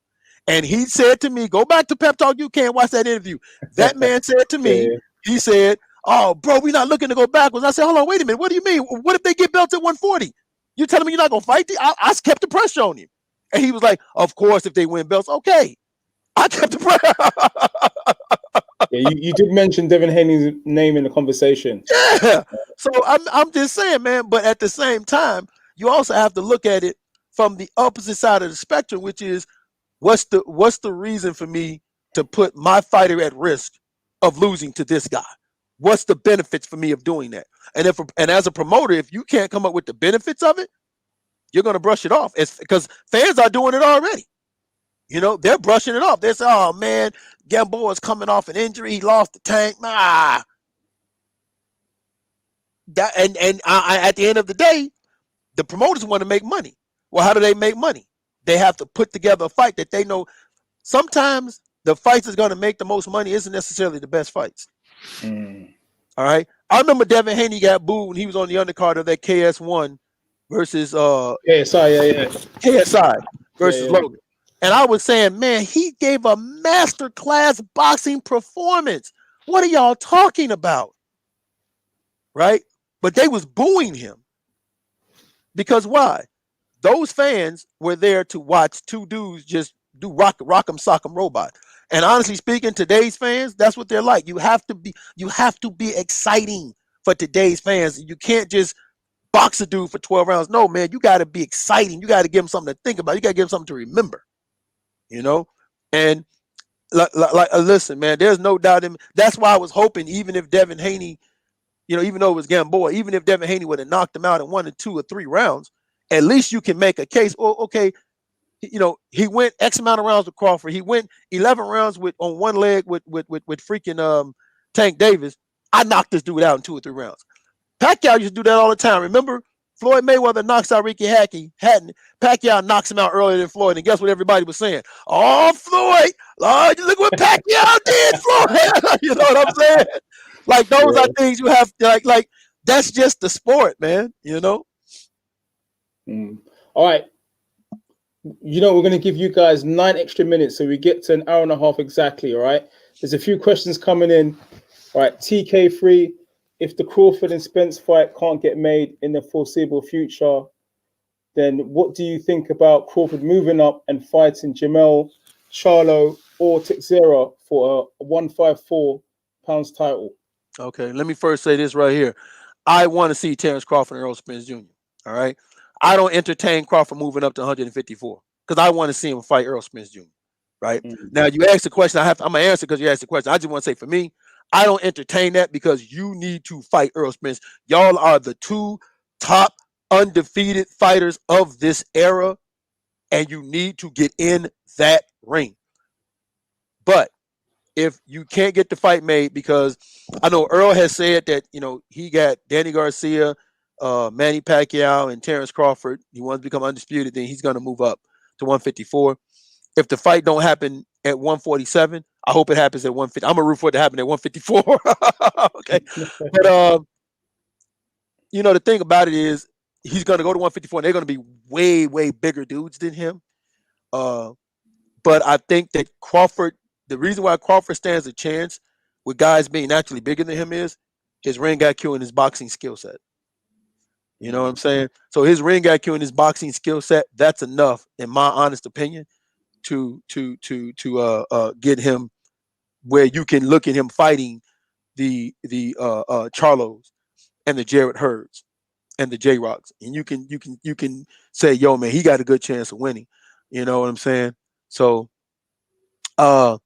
And he said to me, go back to Pep Talk UK and watch that interview. That man said to me, he said, oh, bro, we're not looking to go backwards. I said, hold on, wait a minute. What do you mean? What if they get belts at 140? You telling me you're not going to fight? I kept the pressure on him. And he was like, of course, if they win belts, okay. I kept the pressure. Yeah, you did mention Devin Haney's name in the conversation. Yeah. So I'm just saying, man, but at the same time, you also have to look at it from the opposite side of the spectrum, which is what's the reason for me to put my fighter at risk of losing to this guy? What's the benefits for me of doing that? And as a promoter, if you can't come up with the benefits of it, you're going to brush it off. It's because fans are doing it already. You know, they're brushing it off. They say, oh man, Gamboa is coming off an injury. He lost the tank. Nah. At the end of the day, the promoters want to make money. Well, how do they make money? They have to put together a fight that they know. Sometimes the fights that's going to make the most money isn't necessarily the best fights. All right. I remember Devin Haney got booed when he was on the undercard of that KS1 versus KSI versus Logan. And I was saying, man, he gave a masterclass boxing performance. What are y'all talking about? Right? But they was booing him. Because why? Those fans were there to watch two dudes just do rock'em sock'em robot. And honestly speaking, today's fans, that's what they're like. You have to be exciting for today's fans. You can't just box a dude for 12 rounds. No, man, you got to be exciting. You got to give him something to think about. You got to give him something to remember. You know? And listen, man, there's no doubt in. That's why I was hoping, even if Devin Haney, you know, even though it was Gamboa, even if Devin Haney would have knocked him out in 1 or 2 or 3 rounds, at least you can make a case. Oh, okay, you know, he went X amount of rounds with Crawford. He went 11 rounds on one leg with freaking Tank Davis. I knocked this dude out in 2 or 3 rounds. Pacquiao used to do that all the time. Remember, Floyd Mayweather knocks out Ricky Hatton. Pacquiao knocks him out earlier than Floyd. And guess what everybody was saying? Oh, Floyd, Lord, look what Pacquiao did, Floyd. You know what I'm saying? Like, those are things you have to, like, that's just the sport, man, you know? All right. You know, we're going to give you guys 9 extra minutes, so we get to an hour and a half exactly, all right? There's a few questions coming in. All right, TK3, if the Crawford and Spence fight can't get made in the foreseeable future, then what do you think about Crawford moving up and fighting Jamel, Charlo, or Teixeira for a 154 pounds title? Okay, let me first say this right here. I want to see Terence Crawford and Errol Spence Jr., all right? I don't entertain Crawford moving up to 154 because I want to see him fight Errol Spence Jr., right? Now, you asked the question. I'm going to answer because you asked the question. I just want to say, for me, I don't entertain that because you need to fight Errol Spence. Y'all are the 2 top undefeated fighters of this era, and you need to get in that ring. But if you can't get the fight made, because I know Earl has said that, you know, he got Danny Garcia, Manny Pacquiao, and Terence Crawford. He wants to become undisputed, then he's going to move up to 154. If the fight don't happen at 147, I hope it happens at 150. I'm going to root for it to happen at 154. Okay. But, you know, the thing about it is he's going to go to 154, and they're going to be way, way bigger dudes than him. But I think that Crawford, the reason why Crawford stands a chance with guys being naturally bigger than him is his ring IQ and his boxing skill set. You know what I'm saying? So his ring IQ and his boxing skill set, that's enough, in my honest opinion, to get him where you can look at him fighting the Charlos and the Jarrett Hurds and the J-Rocks, and you can say, yo, man, he got a good chance of winning. You know what I'm saying? So I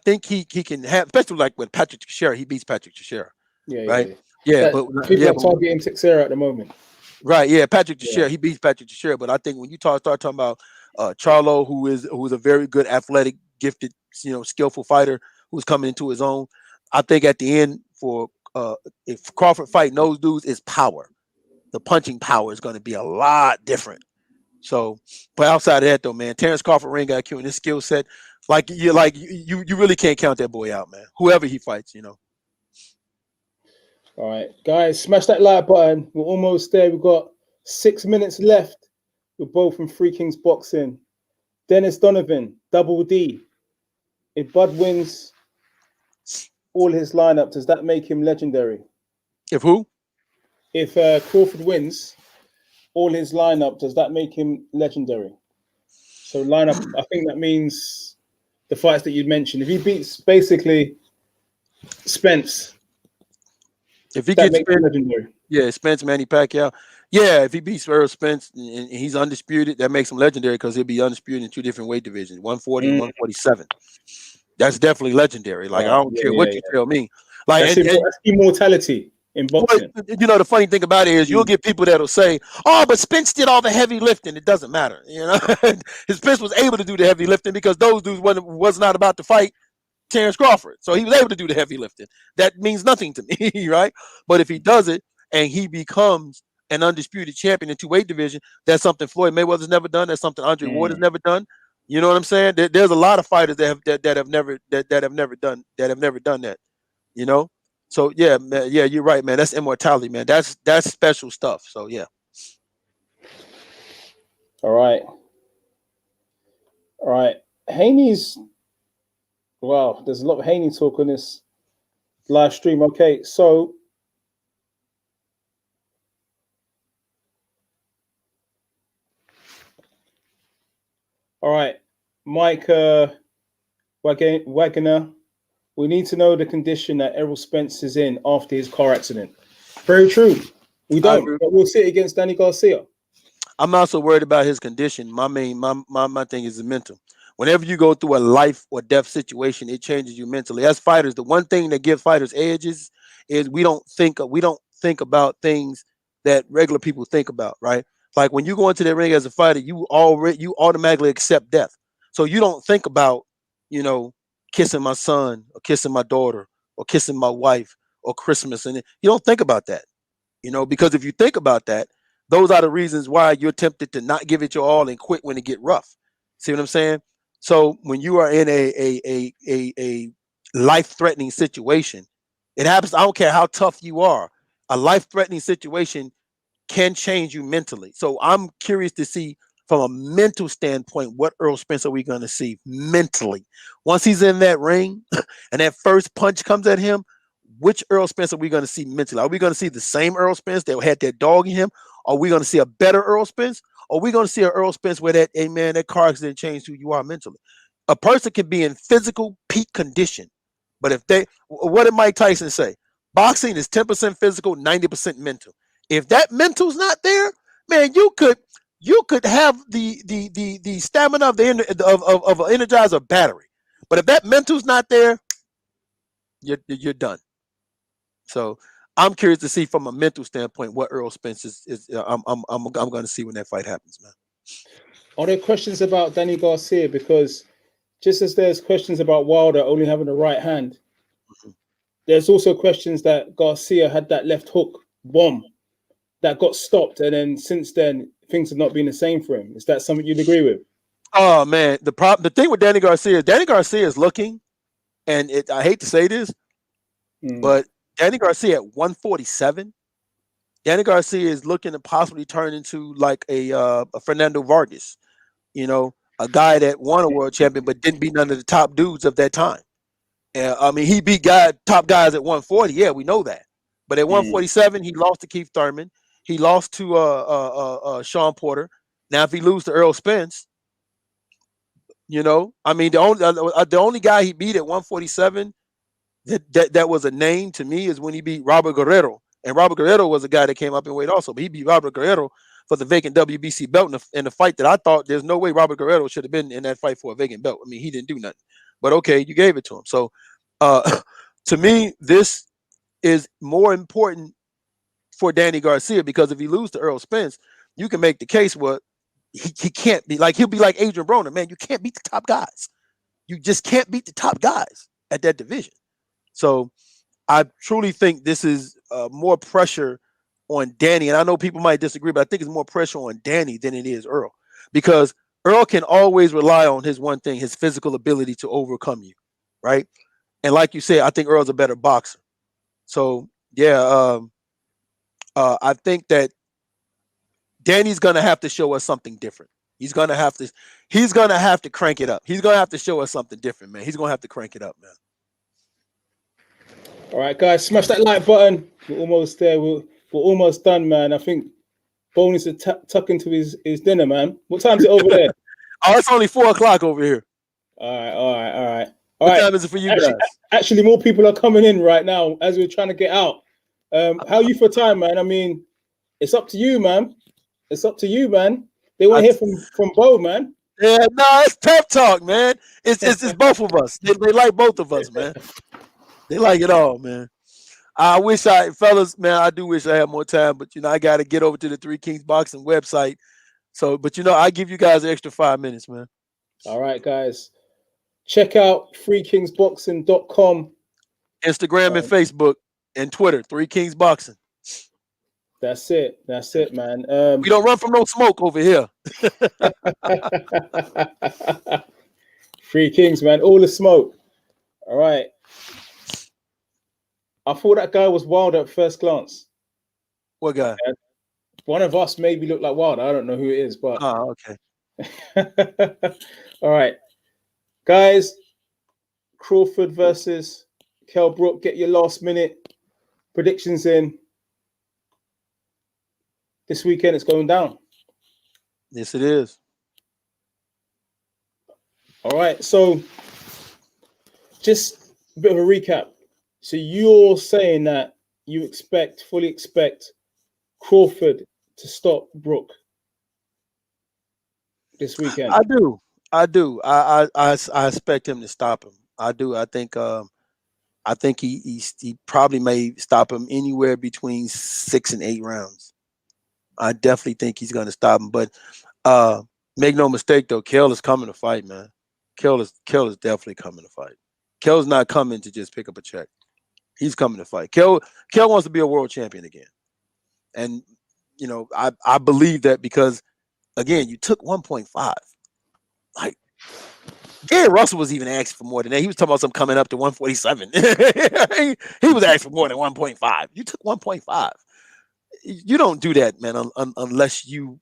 think he can have, especially like with Patrick Teixeira, he beats Patrick Teixeira. Right? Yeah, but people are targeting Teixeira at the moment. Right, yeah, Patrick Teixeira, he beats Patrick Teixeira, but I think when you start talking about Charlo, who is a very good, athletic, gifted, you know, skillful fighter who's coming into his own, I think at the end for if Crawford fighting those dudes, is power. The punching power is going to be a lot different. So, but outside of that, though, man, Terence Crawford ring IQ and his skill set, you really can't count that boy out, man. Whoever he fights, you know. All right, guys, smash that like button. We're almost there. We've got 6 minutes left. We're both from Free Kings Boxing. Dennis Donovan, Double D. If Bud wins all his lineup, does that make him legendary? If who? If Crawford wins all his lineup, does that make him legendary? So lineup, I think that means the fights that you mentioned. If he beats basically Spence, if he gets Spence, legendary. Yeah, Spence, Manny Pacquiao. Yeah, if he beats Errol Spence and he's undisputed, that makes him legendary because he'll be undisputed in 2 different weight divisions, 140 and 147. That's definitely legendary. Like I Right. don't care what you tell me. Like That's, and that's immortality in boxing. you know, the funny thing about it is you'll get people that'll say, "Oh, but Spence did all the heavy lifting." It doesn't matter, you know. Spence was able to do the heavy lifting because those dudes was not about to fight Terence Crawford, so he was able to do the heavy lifting. That means nothing to me, right? But if he does it and he becomes an undisputed champion in 2 weight division, that's something Floyd Mayweather's never done. That's something Andre Ward has never done. You know what I'm saying? There's a lot of fighters that have never done that. You know. So yeah, man, yeah, you're right, man. That's immortality, man. That's special stuff. So yeah. All right. Haney's. Wow, there's a lot of Haney talk on this live stream. Okay, so all right, Mike Wagner. We need to know the condition that Errol Spence is in after his car accident. Very true. We don't, but we'll see it against Danny Garcia. I'm not so worried about his condition. My thing is the mental. Whenever you go through a life or death situation, it changes you mentally. As fighters, the one thing that gives fighters edges is we don't think about things that regular people think about, right? Like when you go into the ring as a fighter, you automatically accept death. So you don't think about, you know, kissing my son or kissing my daughter or kissing my wife or Christmas, and you don't think about that, you know, because if you think about that, those are the reasons why you're tempted to not give it your all and quit when it get rough. See what I'm saying? So when you are in a life-threatening situation, it happens. I don't care how tough you are. A life-threatening situation can change you mentally. So I'm curious to see from a mental standpoint what Earl Spence are we going to see mentally once he's in that ring and that first punch comes at him. Which Earl Spence are we going to see mentally? Are we going to see the same Earl Spence that had that dog in him? Are we going to see a better Earl Spence? Or are we going to see an Earl Spence where that, hey man, that car accident changed who you are mentally? A person can be in physical peak condition, but what did Mike Tyson say? Boxing is 10% physical, 90% mental. If that mental's not there, man, you could have the stamina of an Energizer battery, but if that mental's not there, you're done. So I'm curious to see from a mental standpoint what Earl Spence is. I'm going to see when that fight happens, man. Are there questions about Danny Garcia? Because just as there's questions about Wilder only having the right hand, there's also questions that Garcia had that left hook bomb that got stopped, and then since then things have not been the same for him. Is that something you'd agree with? Oh man, the thing with Danny Garcia is looking, and I hate to say this, but Danny Garcia at 147, Danny Garcia is looking to possibly turn into like a Fernando Vargas, you know, a guy that won a world champion but didn't beat none of the top dudes of that time. I mean, he beat top guys at 140. Yeah, we know that. But at 147, he lost to Keith Thurman. He lost to Sean Porter. Now, if he loses to Earl Spence, you know, I mean, the only guy he beat at 147 that was a name to me is when he beat Robert Guerrero. And Robert Guerrero was a guy that came up in weight also, but he beat Robert Guerrero for the vacant WBC belt in a fight that I thought there's no way Robert Guerrero should have been in that fight for a vacant belt. I mean, he didn't do nothing. But okay, you gave it to him. So to me, this is more important for Danny Garcia because if he loses to Earl Spence, you can make the case where he can't be like, he'll be like Adrian Broner. Man, you can't beat the top guys. You just can't beat the top guys at that division. So I truly think this is more pressure on Danny. And I know people might disagree, but I think it's more pressure on Danny than it is Earl. Because Earl can always rely on his one thing, his physical ability to overcome you, right? And like you said, I think Earl's a better boxer. So, yeah, I think that Danny's going to have to show us something different. He's going to have to crank it up. He's going to have to show us something different, man. He's going to have to crank it up, man. All right, guys, smash that like button. We're almost there. We're almost done, man. I think Bo needs to tuck into his dinner, man. What time is it over there? Oh, it's only 4:00 over here. All right. What time is it for you guys? Actually, more people are coming in right now as we're trying to get out. How are you for time, man? I mean, It's up to you, man. It's up to you, man. They want to hear from Bo, man. Yeah, no, it's pep talk, man. It's both of us. They like both of us, man. They like it all, man. I wish fellas, man, I do wish I had more time, but I got to get over to the Three Kings Boxing website. So, but I give you guys an extra 5 minutes, man. All right, guys. Check out freekingsboxing.com. Instagram and Facebook and Twitter, Three Kings Boxing. That's it. That's it, man. We don't run from no smoke over here. Three Kings, man. All the smoke. All right. I thought that guy was wild at first glance. What guy? One of us maybe looked like Wilder. I don't know who it is, but okay. All right, guys. Crawford versus Kell Brook. Get your last minute predictions in. This weekend it's going down. Yes, it is. All right, so just a bit of a recap. So you're saying that you fully expect Crawford to stop Brook this weekend? I do. I expect him to stop him. I do. I think he probably may stop him anywhere between 6 and 8 rounds. I definitely think he's going to stop him. But make no mistake, though, Kell is coming to fight, man. Kell is definitely coming to fight. Kell's not coming to just pick up a check. He's coming to fight. Kell wants to be a world champion again. And, I believe that because, again, you took 1.5. Like, Gary Russell was even asking for more than that. He was talking about something coming up to 147. he was asking for more than 1.5. You took 1.5. You don't do that, man, unless you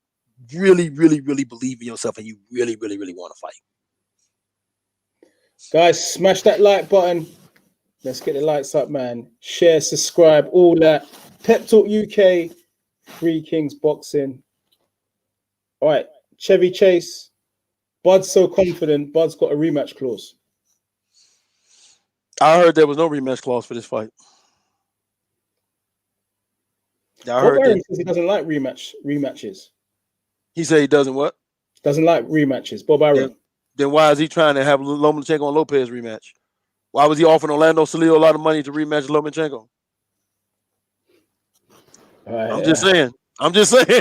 really, really, really believe in yourself and you really, really, really want to fight. Guys, smash that like button. Let's get the lights up, man. Share, subscribe, all that. Pep Talk UK, Three Kings Boxing. All right, Chevy Chase. Bud's so confident. Bud's got a rematch clause. I heard there was no rematch clause for this fight. I heard that. Says he doesn't like rematches. He said he doesn't what? Doesn't like rematches. Bob Arum. Then why is he trying to have Lomachenko and Lopez rematch? Why was he offering Orlando Salio a lot of money to rematch Lomachenko? I'm just saying. I'm just saying.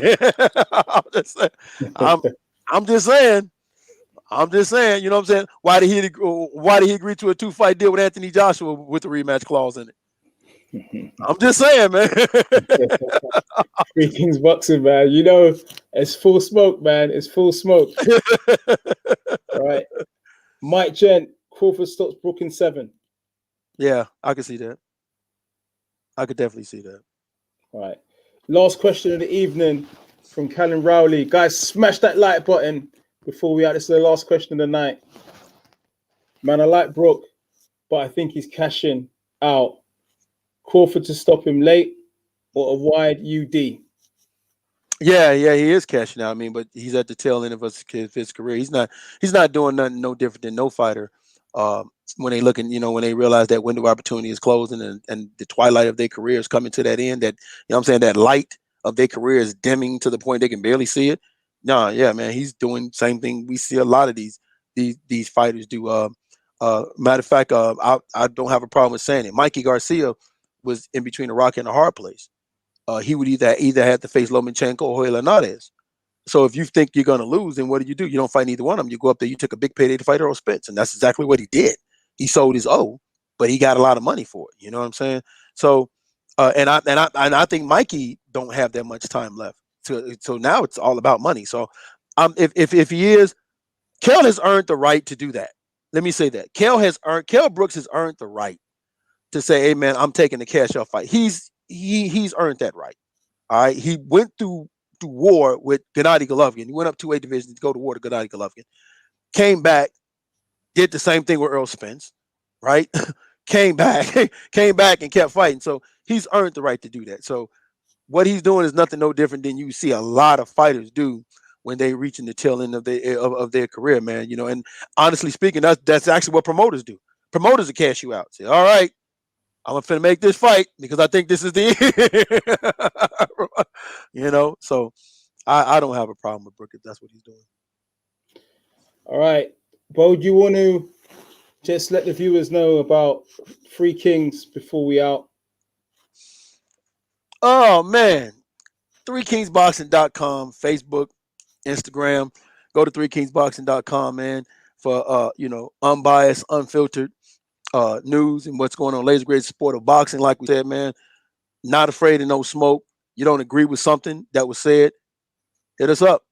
You know what I'm saying? Why did he agree to a 2-fight deal with Anthony Joshua with the rematch clause in it? I'm just saying, man. Three Kings Boxing, man. It's full smoke, man. It's full smoke. All right. Mike Gent, Crawford stops Brook in 7. Yeah, I can see that. I could definitely see that. All right. Last question of the evening from Callum Rowley. Guys, smash that like button before we out. This is the last question of the night. Man, I like Brook, but I think he's cashing out. Crawford to stop him late or a wide UD? Yeah, he is cashing out. I mean, but he's at the tail end of his career. He's not doing nothing no different than no fighter. When they looking, when they realize that window of opportunity is closing and the twilight of their career is coming to that end, that what I'm saying, that light of their career is dimming to the point they can barely see it. No, yeah, man, he's doing the same thing we see a lot of these fighters do. Matter of fact, I don't have a problem with saying it. Mikey Garcia was in between a rock and a hard place. He would either have to face Lomachenko or Joel Hernandez. So if you think you're going to lose, then what do? You don't fight either one of them. You go up there, you took a big payday to fight Earl Spence, and that's exactly what he did. He sold his O, but he got a lot of money for it. You know what I'm saying? So, and I think Mikey don't have that much time left. So now it's all about money. So, if he is, Kell has earned the right to do that. Let me say that Kell Brooks has earned the right to say, "Hey man, I'm taking the cash out fight." He's earned that right. All right. He went through war with Gennady Golovkin. He went up 2 divisions to go to war to Gennady Golovkin. Came back, did the same thing with Earl Spence, right? came back and kept fighting. So he's earned the right to do that. So what he's doing is nothing no different than you see a lot of fighters do when they reach in the tail end of their career, man. And honestly speaking, that's actually what promoters do. Promoters will cash you out. Say, all right, I'm finna make this fight because I think this is the So I don't have a problem with Brook if that's what he's doing. All right, Bo, do you want to just let the viewers know about Three Kings before we out? Oh man, 3kingsboxing.com, Facebook, Instagram. Go to 3kingsboxing.com, man, for unbiased, unfiltered news and what's going on. Latest great sport of boxing, like we said, man. Not afraid of no smoke. You don't agree with something that was said, hit us up.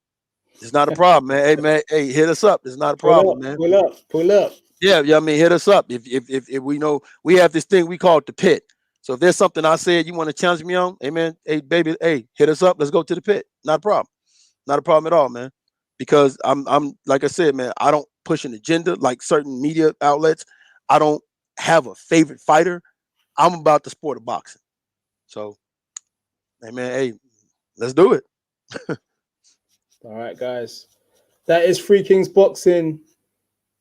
It's not a problem, man. Hey, man, hit us up. It's not a problem, man. Pull up. Yeah, I mean, hit us up. If we know, we have this thing we call it the pit. So if there's something I said you want to challenge me on, hey man, hey baby, hey, hit us up. Let's go to the pit. Not a problem. Not a problem at all, man. Because I'm like I said, man, I don't push an agenda like certain media outlets. I don't have a favorite fighter. I'm about the sport of boxing. So, hey man, hey, let's do it. All right, guys. That is Three Kings Boxing.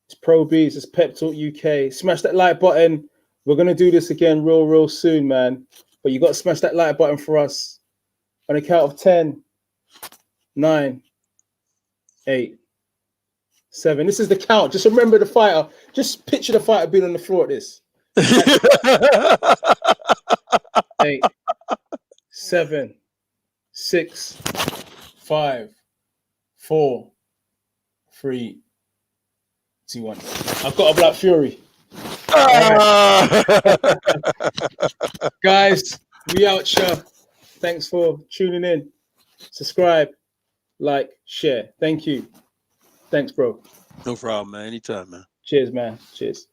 It's Pro Beez. It's Pep Talk UK. Smash that like button. We're going to do this again real soon, man. But you got to smash that like button for us. On a count of 10, 9, 8, 7. This is the count. Just remember the fighter. Just picture the fighter being on the floor at this. 8, 7, 6, 5, 4, 3, 2, 1. I've got a Black Fury. Right. Guys, we out, sure. Thanks for tuning in. Subscribe, like, share. Thank you. Thanks, bro. No problem, man. Anytime, man. Cheers, man. Cheers.